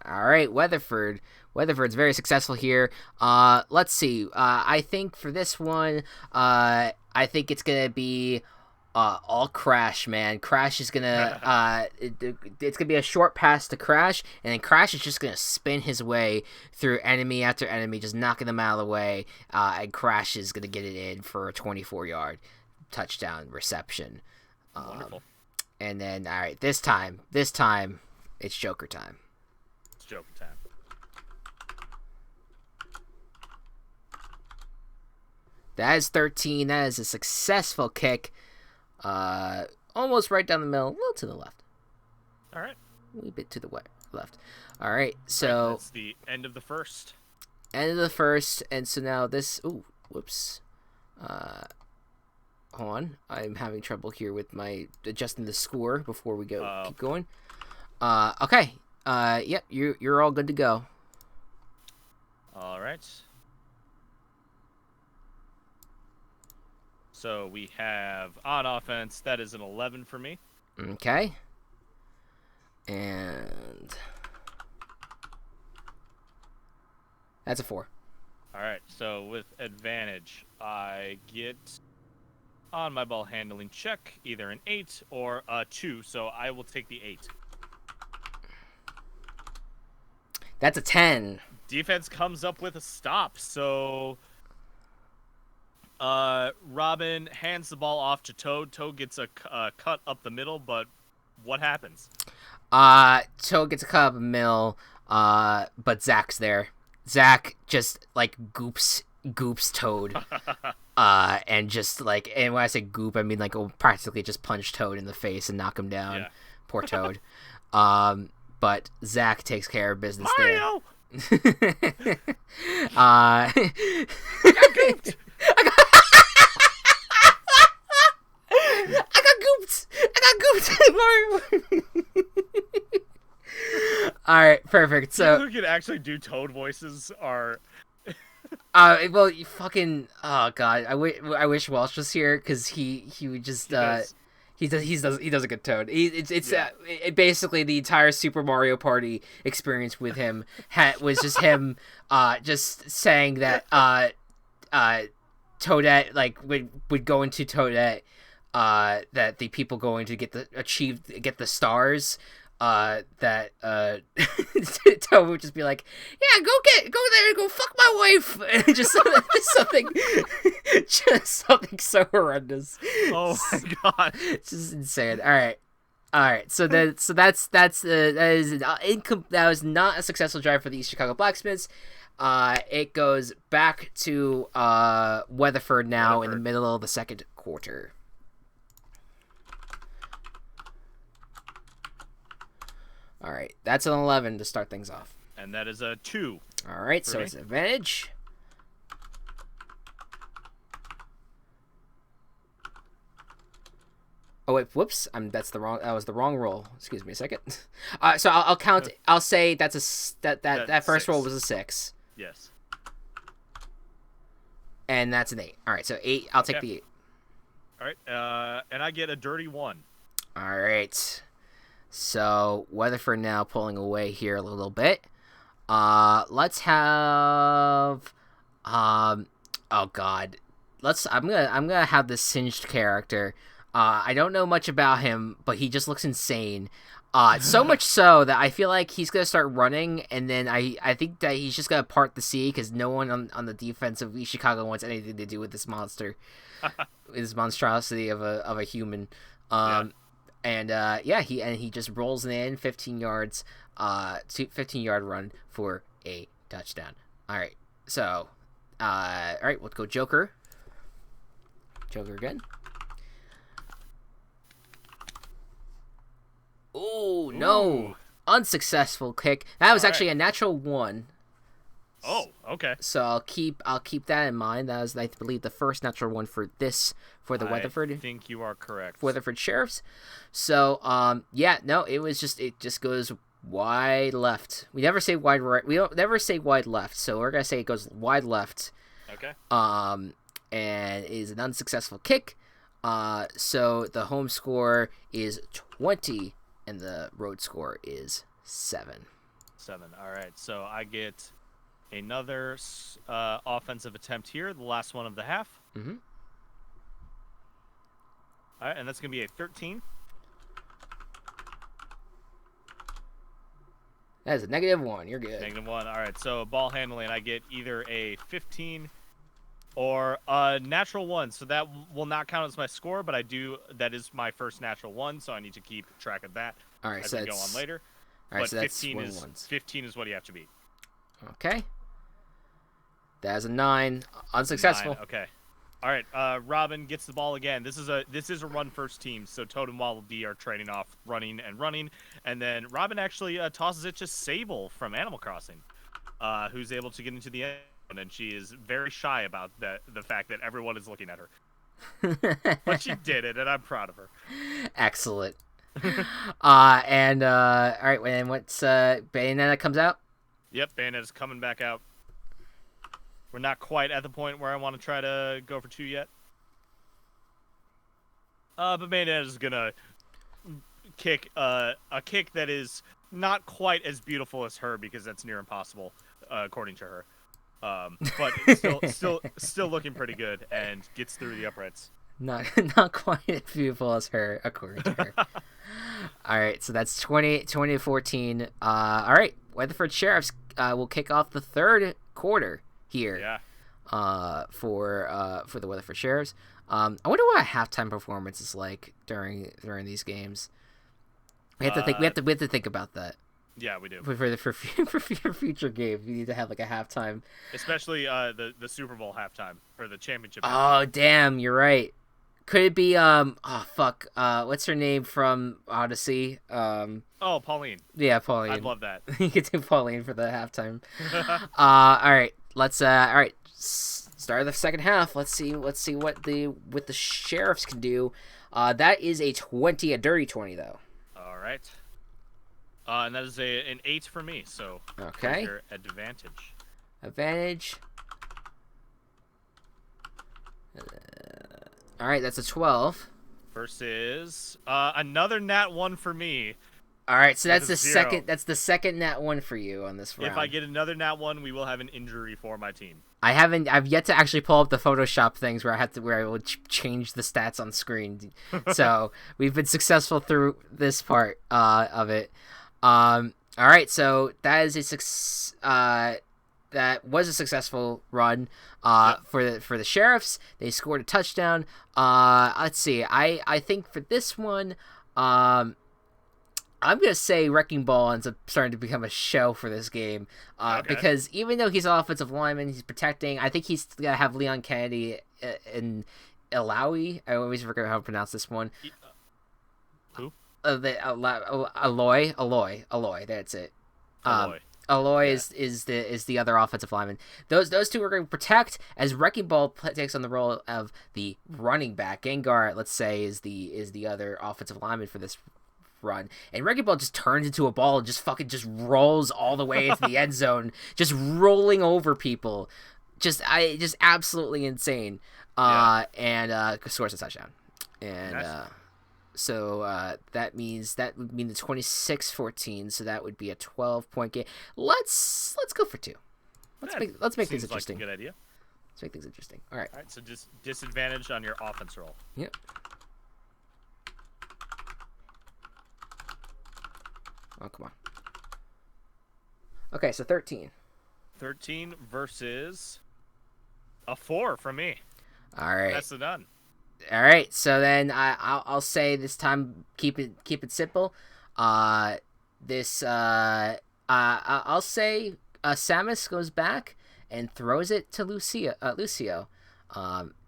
All right, Weatherford. Weatherford's very successful here. Let's see. I think for this one, I think it's gonna be all Crash, man. Crash is gonna it's gonna be a short pass to Crash, and then Crash is just gonna spin his way through enemy after enemy, just knocking them out of the way. And Crash is gonna get it in for a 24-yard touchdown reception. Wonderful. And then, all right, this time, it's Joker time. It's Joker time. That is 13. That is a successful kick. Almost right down the middle, a little to the left. All right. A wee bit to the left. All right, so That's the end of the first. end of the first, and so now this. Ooh, whoops. Hold on, I'm having trouble here with my adjusting the score before we go. Keep going. Okay. Yep. You're all good to go. All right. So we have on offense. That is an 11 for me. Okay. And that's a 4. All right. So with advantage, I get on my ball handling check either an 8 or a 2. So I will take the 8. That's a 10. Defense comes up with a stop. So Robin hands the ball off to Toad. Toad gets a cut up the middle, but what happens? Toad gets a cut up the middle, but Zach's there. Zach just like goops Toad. And just like, and when I say goop, I mean like practically just punch Toad in the face and knock him down. Yeah. Poor Toad. But Zach takes care of business Mario! there. I got gooped! I got gooped, Mario. All right, perfect. So People who can actually do Toad voices are. well, you fucking, oh god, I wish Walsh was here because he would just he does a good Toad. Basically the entire Super Mario Party experience with him was just him just saying that Toadette like would go into Toadette that the people going to get the stars that Toad would just be like, yeah, go there and go fuck my wife, and just something so horrendous. Oh my god, it's just insane. All right. So that was not a successful drive for the East Chicago Blacksmiths. It goes back to Weatherford now in the middle of the second quarter. All right, that's an 11 to start things off. And that is a 2. All right, so it's advantage. Oh wait, whoops! That was the wrong roll. Excuse me a second. So I'll count. I'll say that's that first 6. roll was a 6. Yes. And that's an 8. All right, so 8. I'll take the 8. All right, and I get a dirty 1. All right. So Weatherford now pulling away here a little bit. Let's have oh god. I'm gonna have this Singed character. I don't know much about him, but he just looks insane. So much so that I feel like he's gonna start running, and then I think that he's just gonna part the sea because no one on the defense of East Chicago wants anything to do with this monster, this monstrosity of a human. And he just rolls in 15 yards, 15-yard run for a touchdown. All right, so let's go Joker. Joker again. Oh no, unsuccessful kick. That was actually a natural 1. Oh, okay. So I'll keep that in mind. That was, I believe, the first natural 1 for the Weatherford. I think you are correct. Weatherford Sheriffs. So it just goes wide left. We never say wide right. We don't never say wide left. So we're gonna say it goes wide left. Okay. And is an unsuccessful kick. So the home score is 20, and the road score is 7. 7. All right. So I get another offensive attempt here, the last one of the half. Mm-hmm. All right, and that's going to be a 13. That is a -1. You're good. -1. All right, so ball handling, I get either a 15 or a natural 1. So that will not count as my score, but that is my first natural 1, so I need to keep track of that as we go on later. All right, but so that's 15 is what you have to beat. Okay. That is a 9. Unsuccessful. 9, okay. All right, Robin gets the ball again. This is a run first team, so Toad and Waddle Dee are trading off running, and then Robin actually tosses it to Sable from Animal Crossing, who's able to get into the end zone, and she is very shy about the fact that everyone is looking at her. But she did it, and I'm proud of her. Excellent. All right, and what's Bayonetta comes out? Yep, Bayonetta's coming back out. We're not quite at the point where I want to try to go for 2 yet. But Bayonetta's gonna kick a kick that is not quite as beautiful as her, because that's near impossible, according to her. But it's still looking pretty good, and gets through the uprights. Not quite as beautiful as her, according to her. All right, so that's 2014. All right, Weatherford Sheriffs will kick off the third quarter here. Yeah. For the Weatherford Sheriffs. I wonder what a halftime performance is like during these games. We have to think. We have to think about that. Yeah, we do. For future games, we need to have like a halftime. Especially the Super Bowl halftime or the championship. Oh damn, you're right. Could it be what's her name from Odyssey? Pauline. Yeah, Pauline. I'd love that. You could do Pauline for the halftime. All right, let's start the second half. Let's see what the Sheriffs can do. That is a dirty 20 though. All right. And that is an 8 for me. So okay. Your advantage. All right, that's a 12. Versus another nat 1 for me. All right, so that's the 0. second. That's the second nat 1 for you on this round. If I get another nat 1, we will have an injury for my team. I've yet to actually pull up the Photoshop things where I will change the stats on screen. So we've been successful through this part of it. All right, so that is that was a successful run for the Sheriffs. They scored a touchdown. Let's see. I think for this one, I'm going to say Wrecking Ball ends up starting to become a show for this game. Because even though he's an offensive lineman, he's protecting. I think he's going to have Leon Kennedy and Ilawi. I always forget how to pronounce this one. Who? Aloy. That's it. Aloy. Aloy is the other offensive lineman. Those two are going to protect as Wrecking Ball takes on the role of the running back. Gengar, let's say, is the other offensive lineman for this run, and Wrecking Ball just turns into a ball and just rolls all the way into the end zone, just rolling over people, just absolutely insane. And scores a touchdown, and nice. So that would mean the 26-14, so that would be a 12-point game. Let's go for 2. Let's make things interesting. Like a good idea. Let's make things interesting. All right. So disadvantage on your offense roll. Yep. Oh, come on. Okay, so 13. 13 versus a 4 from me. All right. That's the done. All right, so then I'll say this time keep it simple. I'll say Samus goes back and throws it to Lucio.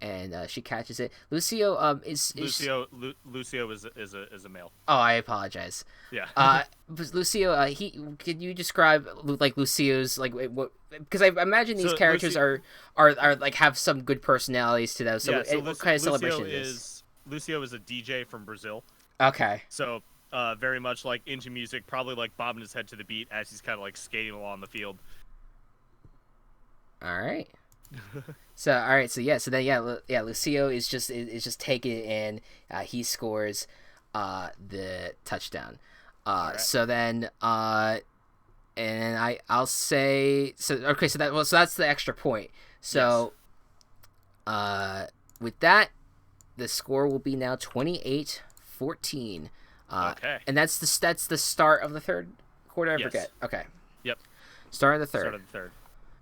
And she catches it. Lucio Lucio is a male. Oh, I apologize. Yeah. Lucio, can you describe like Lucio's like what? Because I imagine these characters are like have some good personalities to them. So, what kind of celebration is Lucio is a DJ from Brazil. Okay. So very much like into music, probably like bobbing his head to the beat as he's kind of like skating along the field. All right. So Lucio is just taking it in. He scores the touchdown. Right. So then and I'll say so. Okay, so that's the extra point. So with that, the score will be now 28-14. Okay. And that's the start of the third quarter. I forget. Okay. Yep. Start of the third. All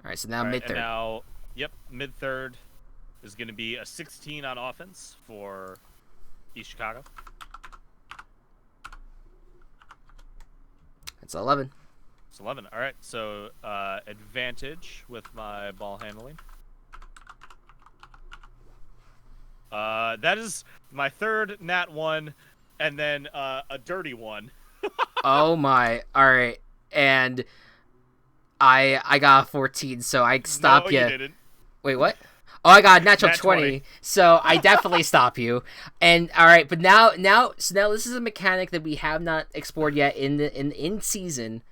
right. So now mid third. Yep, mid-third is going to be a 16 on offense for East Chicago. It's 11. It's 11. All right, so advantage with my ball handling. That is my third nat 1, and then a dirty 1. Oh my! All right, and I got a 14, so I stop No, you. you didn't. Wait, what? Oh, I got a natural Nat 20, so I definitely stop you. And all right, but now this is a mechanic that we have not explored yet in season.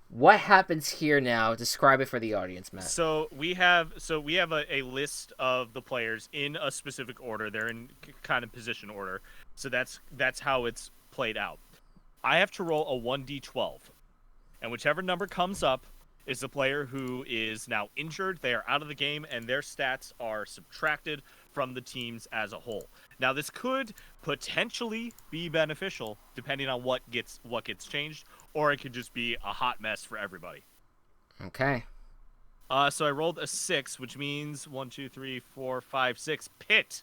What happens here now? Describe it for the audience, Matt. So we have a list of the players in a specific order. They're in kind of position order. So that's how it's played out. I have to roll a 1d12, and whichever number comes up is the player who is now injured. They are out of the game, and their stats are subtracted from the teams as a whole. Now, this could potentially be beneficial depending on what gets changed, or it could just be a hot mess for everybody. Okay. So I rolled a 6, which means 1, 2, 3, 4, 5, 6. Pitt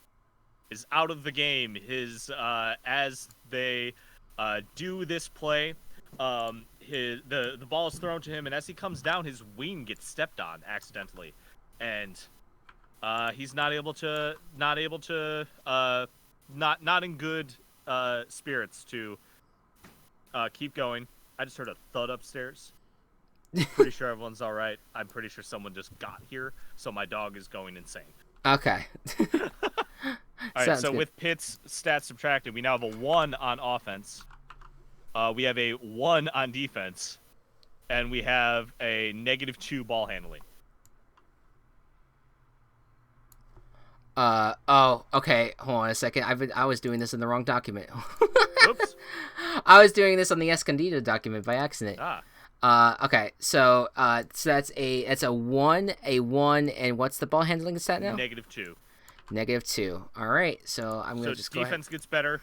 is out of the game. His as they do this play, the ball is thrown to him, and as he comes down, his wing gets stepped on accidentally, and he's not in good spirits to keep going. I just heard a thud upstairs. Pretty sure everyone's all right. I'm pretty sure someone just got here, so my dog is going insane. Okay. All right, so with Pitt's stats subtracted, we now have a 1 on offense. We have a 1 on defense, and we have a -2 ball handling. Oh, okay. Hold on a second. I was doing this in the wrong document. Oops. I was doing this on the Escondido document by accident. Okay. So that's a 1, and what's the ball handling stat now? -2. -2. All right. So I'm gonna just go ahead. Defense gets better.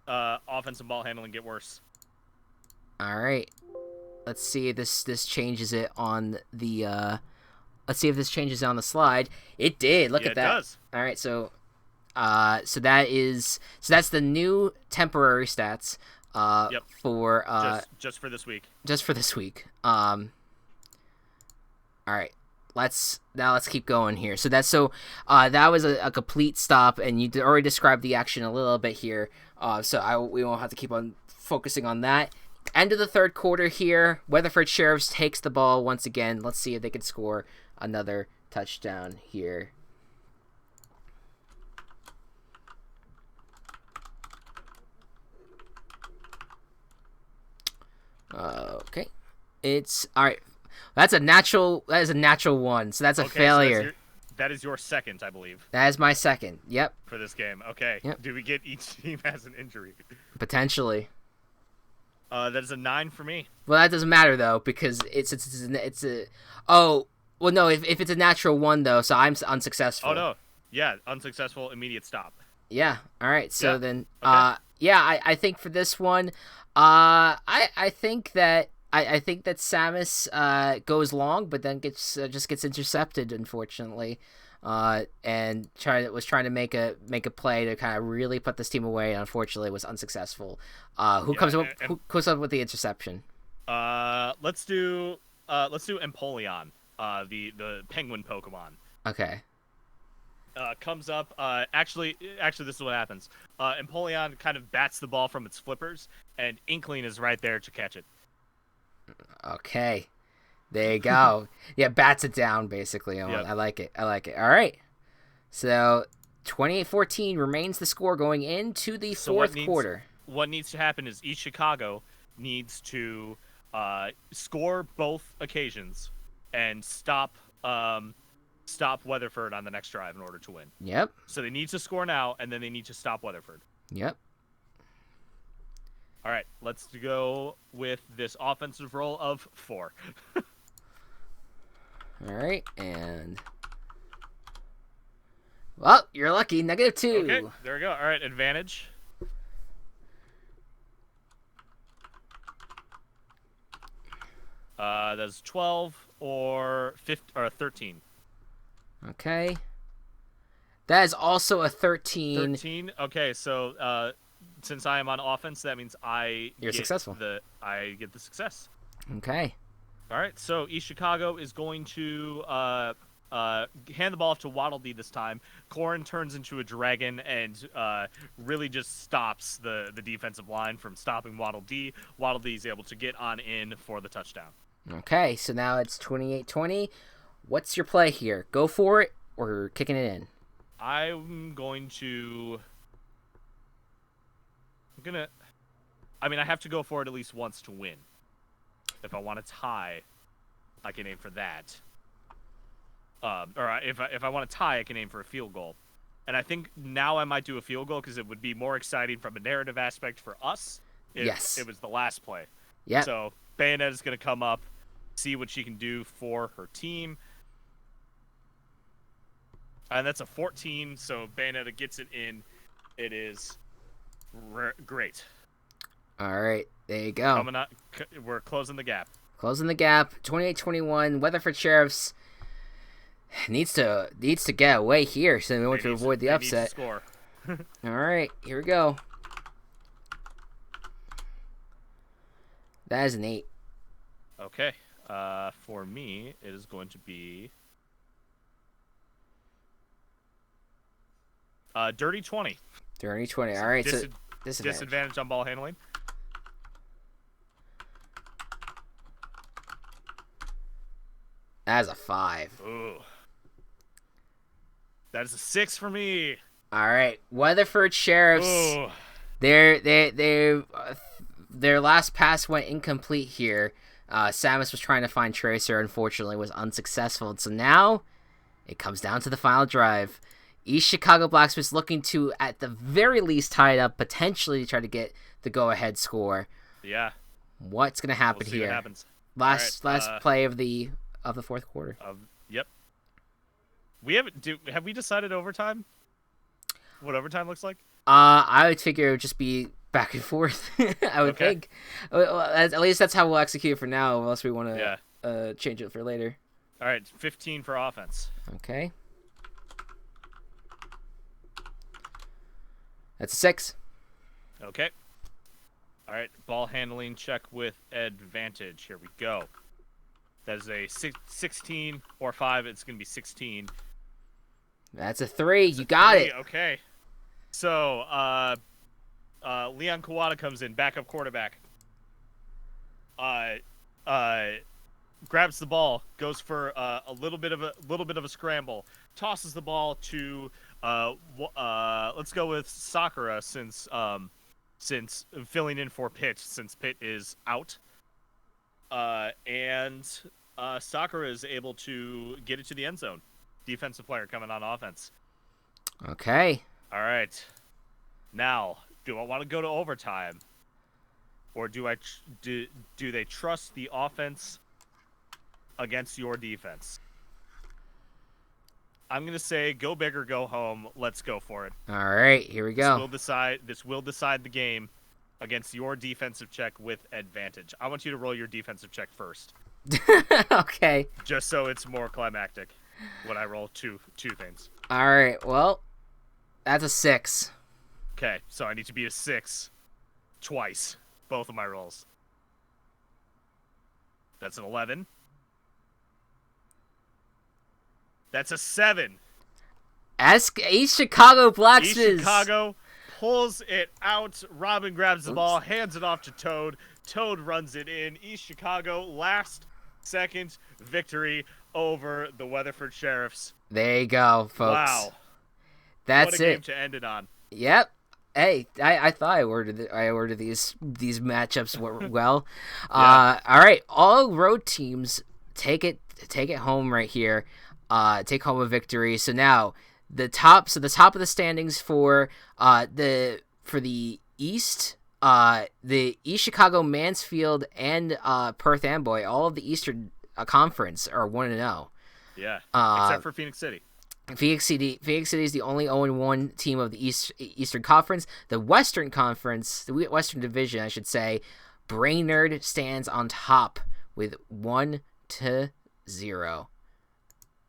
Offense and ball handling get worse. All right. Let's see if this changes it on the. Let's see if this changes on the slide. It did. Look at that. It does. All right. So that's the new temporary stats. Yep. For just for this week. Just for this week. All right. Let's keep going here. So that was a complete stop, and you already described the action a little bit here. We won't have to keep on focusing on that. End of the third quarter here. Weatherford Sheriffs takes the ball once again. Let's see if they can score another touchdown here. Okay. It's all right. That is a natural 1, so that's a failure. So that is your second, I believe. That is my second. Yep. For this game. Okay. Yep. Do we get each team has an injury? Potentially. That is a 9 for me. Well, that doesn't matter though, because it's a. Oh, well, no. If it's a natural 1 though, so I'm unsuccessful. Oh no. Yeah, unsuccessful. Immediate stop. Yeah. All right. So then, okay. I think for this one, I think that Samus goes long, but then just gets intercepted, unfortunately. And was trying to make a play to kind of really put this team away, and unfortunately was unsuccessful. Who comes up with the interception? Let's do Empoleon, the penguin Pokemon. Okay. Comes up. Actually, this is what happens. Empoleon kind of bats the ball from its flippers, and Inkling is right there to catch it. Okay. There you go. Yeah, bats it down, basically. Yep. I like it. All right. So, 28-14 remains the score going into the fourth quarter. What needs to happen is East Chicago needs to score both occasions and stop Weatherford on the next drive in order to win. Yep. So they need to score now, and then they need to stop Weatherford. Yep. All right, let's go with this offensive roll of 4. All right, and well, you're lucky. -2. Okay, there we go. All right, advantage. That's 12 or 13. Okay. That is also a 13. 13. Okay, so since I am on offense, that means You're successful. I get the success. Okay. All right, so East Chicago is going to hand the ball off to Waddle Dee this time. Corrin turns into a dragon and really just stops the defensive line from stopping Waddle Dee. Waddle Dee is able to get on in for the touchdown. Okay, so now it's 28-20. What's your play here? Go for it or kicking it in? I'm going to... I have to go for it at least once to win. If I want to tie, I can aim for that. If I want to tie, I can aim for a field goal. And I think now I might do a field goal because it would be more exciting from a narrative aspect for us if it was the last play. Yeah. So Bayonetta is going to come up, see what she can do for her team. And that's a 14, so Bayonetta gets it in. It is great. All right, there you go. We're closing the gap. Closing the gap. 28-21. Weatherford Sheriffs needs to get away here, so we want to avoid the upset. Need to score. All right, here we go. That is an 8. Okay. For me, it is going to be dirty 20. Dirty 20. All right, so disadvantage on ball handling. That is a 5. Ooh. That is a 6 for me. All right, Weatherford Sheriffs. Ooh. Their last pass went incomplete here. Samus was trying to find Tracer, unfortunately was unsuccessful. So now it comes down to the final drive. East Chicago Blacksmiths looking to, at the very least, tie it up, potentially try to get the go-ahead score. Yeah. What's gonna happen we'll see here? What happens. Last play of the fourth quarter. Yep. Have we decided overtime? What overtime looks like? I would figure it would just be back and forth. I would think. At least that's how we'll execute it for now, unless we want to change it for later. All right, 15 for offense. Okay. That's a 6. Okay. All right, ball handling check with advantage. Here we go. That is a 16 or 5. It's going to be 16. That's a 3. You got it. Okay. So, Leon Kawada comes in, backup quarterback. Grabs the ball, goes for a little bit of a scramble, tosses the ball to let's go with Sakura since filling in for Pitt since Pitt is out. And Sakura is able to get it to the end zone. Defensive player coming on offense. Okay. All right. Now, do I want to go to overtime, or do they trust the offense against your defense? I'm gonna say go big or go home. Let's go for it. All right, here we go. This will decide the game against your defensive check with advantage. I want you to roll your defensive check first. Okay. Just so it's more climactic when I roll two things. All right. Well, that's a 6. Okay, so I need to beat a 6 twice. Both of my rolls. That's an 11. That's a 7. East Chicago Blacksmiths. East Chicago pulls it out. Robin grabs the ball, hands it off to Toad. Toad runs it in. East Chicago, last second victory over the Weatherford Sheriffs. There you go, folks. Wow. That's what a game to end it on. Yep. Hey, I thought I ordered these matchups well. Yeah. All right, all road teams take it home right here. Take home a victory. So now the top of the standings for the East, the East Chicago, Mansfield, and Perth Amboy, all of the Eastern Conference are 1-0. Yeah, except for Phoenix City. Phoenix City is the only 0-1 team of the Eastern Conference. The Western Conference, the Western Division, I should say, Brainerd stands on top with 1-0.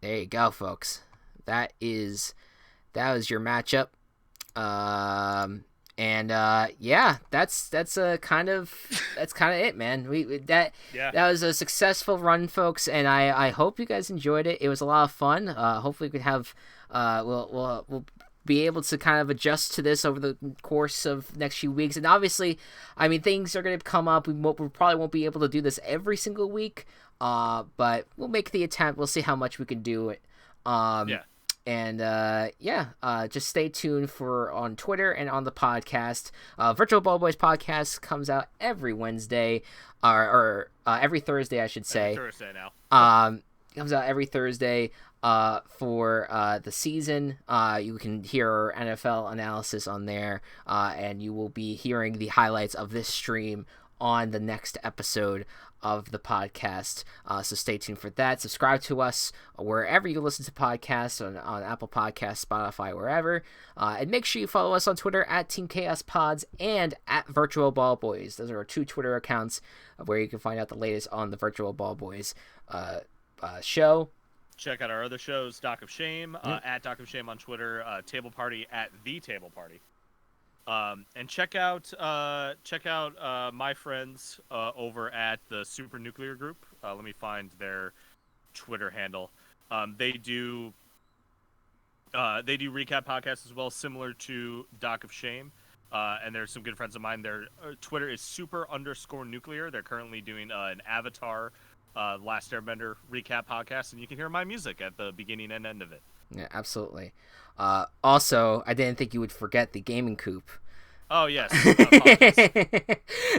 There you go, folks. That was your matchup. And yeah, that's kind of it, man. That was a successful run, folks, and I hope you guys enjoyed it. It was a lot of fun. Hopefully we could have we'll be able to kind of adjust to this over the course of next few weeks. And obviously, I mean, things are going to come up. We probably won't be able to do this every single week, but we'll make the attempt. We'll see how much we can do it. And just stay tuned for on Twitter and on the podcast. Virtual Ball Boys podcast comes out every Wednesday, or every Thursday, I should say. Every Thursday now. Comes out every Thursday for the season. You can hear our NFL analysis on there, and you will be hearing the highlights of this stream on the next episode of the podcast. So stay tuned for that. Subscribe to us wherever you listen to podcasts, on Apple Podcasts, Spotify, wherever. And make sure you follow us on Twitter at Team Chaos Pods and at Virtual Ball Boys. Those are our 2 Twitter accounts where you can find out the latest on the Virtual Ball Boys show. Check out our other shows, Doc of Shame, at Doc of Shame on Twitter, Table Party at The Table Party. And check out my friends over at the Super Nuclear Group. Let me find their Twitter handle. They do recap podcasts as well, similar to Doc of Shame. And there's some good friends of mine. Their Twitter is super_nuclear. They're currently doing an Avatar Last Airbender recap podcast, and you can hear my music at the beginning and end of it. Yeah, absolutely. Also, I didn't think you would forget the Gaming Coop. Oh yes.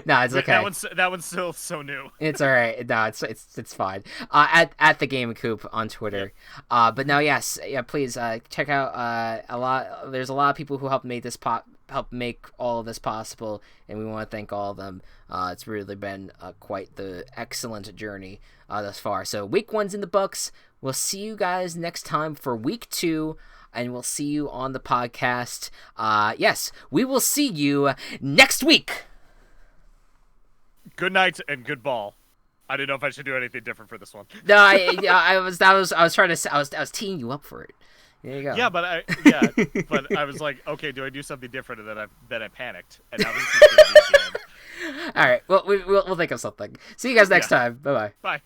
No, it's okay. That one's still so new. It's all right. No, it's fine. At the Gaming Coop on Twitter. Yep. But no, yes, yeah. Please check out a lot. There's a lot of people who helped make all of this possible, and we want to thank all of them. It's really been quite the excellent journey thus far. So week 1's in the books. We'll see you guys next time for week 2. And we'll see you on the podcast. Yes, we will see you next week. Good night and good ball. I didn't know if I should do anything different for this one. No, I was trying to. I was teeing you up for it. There you go. Yeah, but I was like, okay, do I do something different? And then I panicked. And now this is gonna be the end. All right. Well, we'll think of something. See you guys next time. Bye-bye. Bye.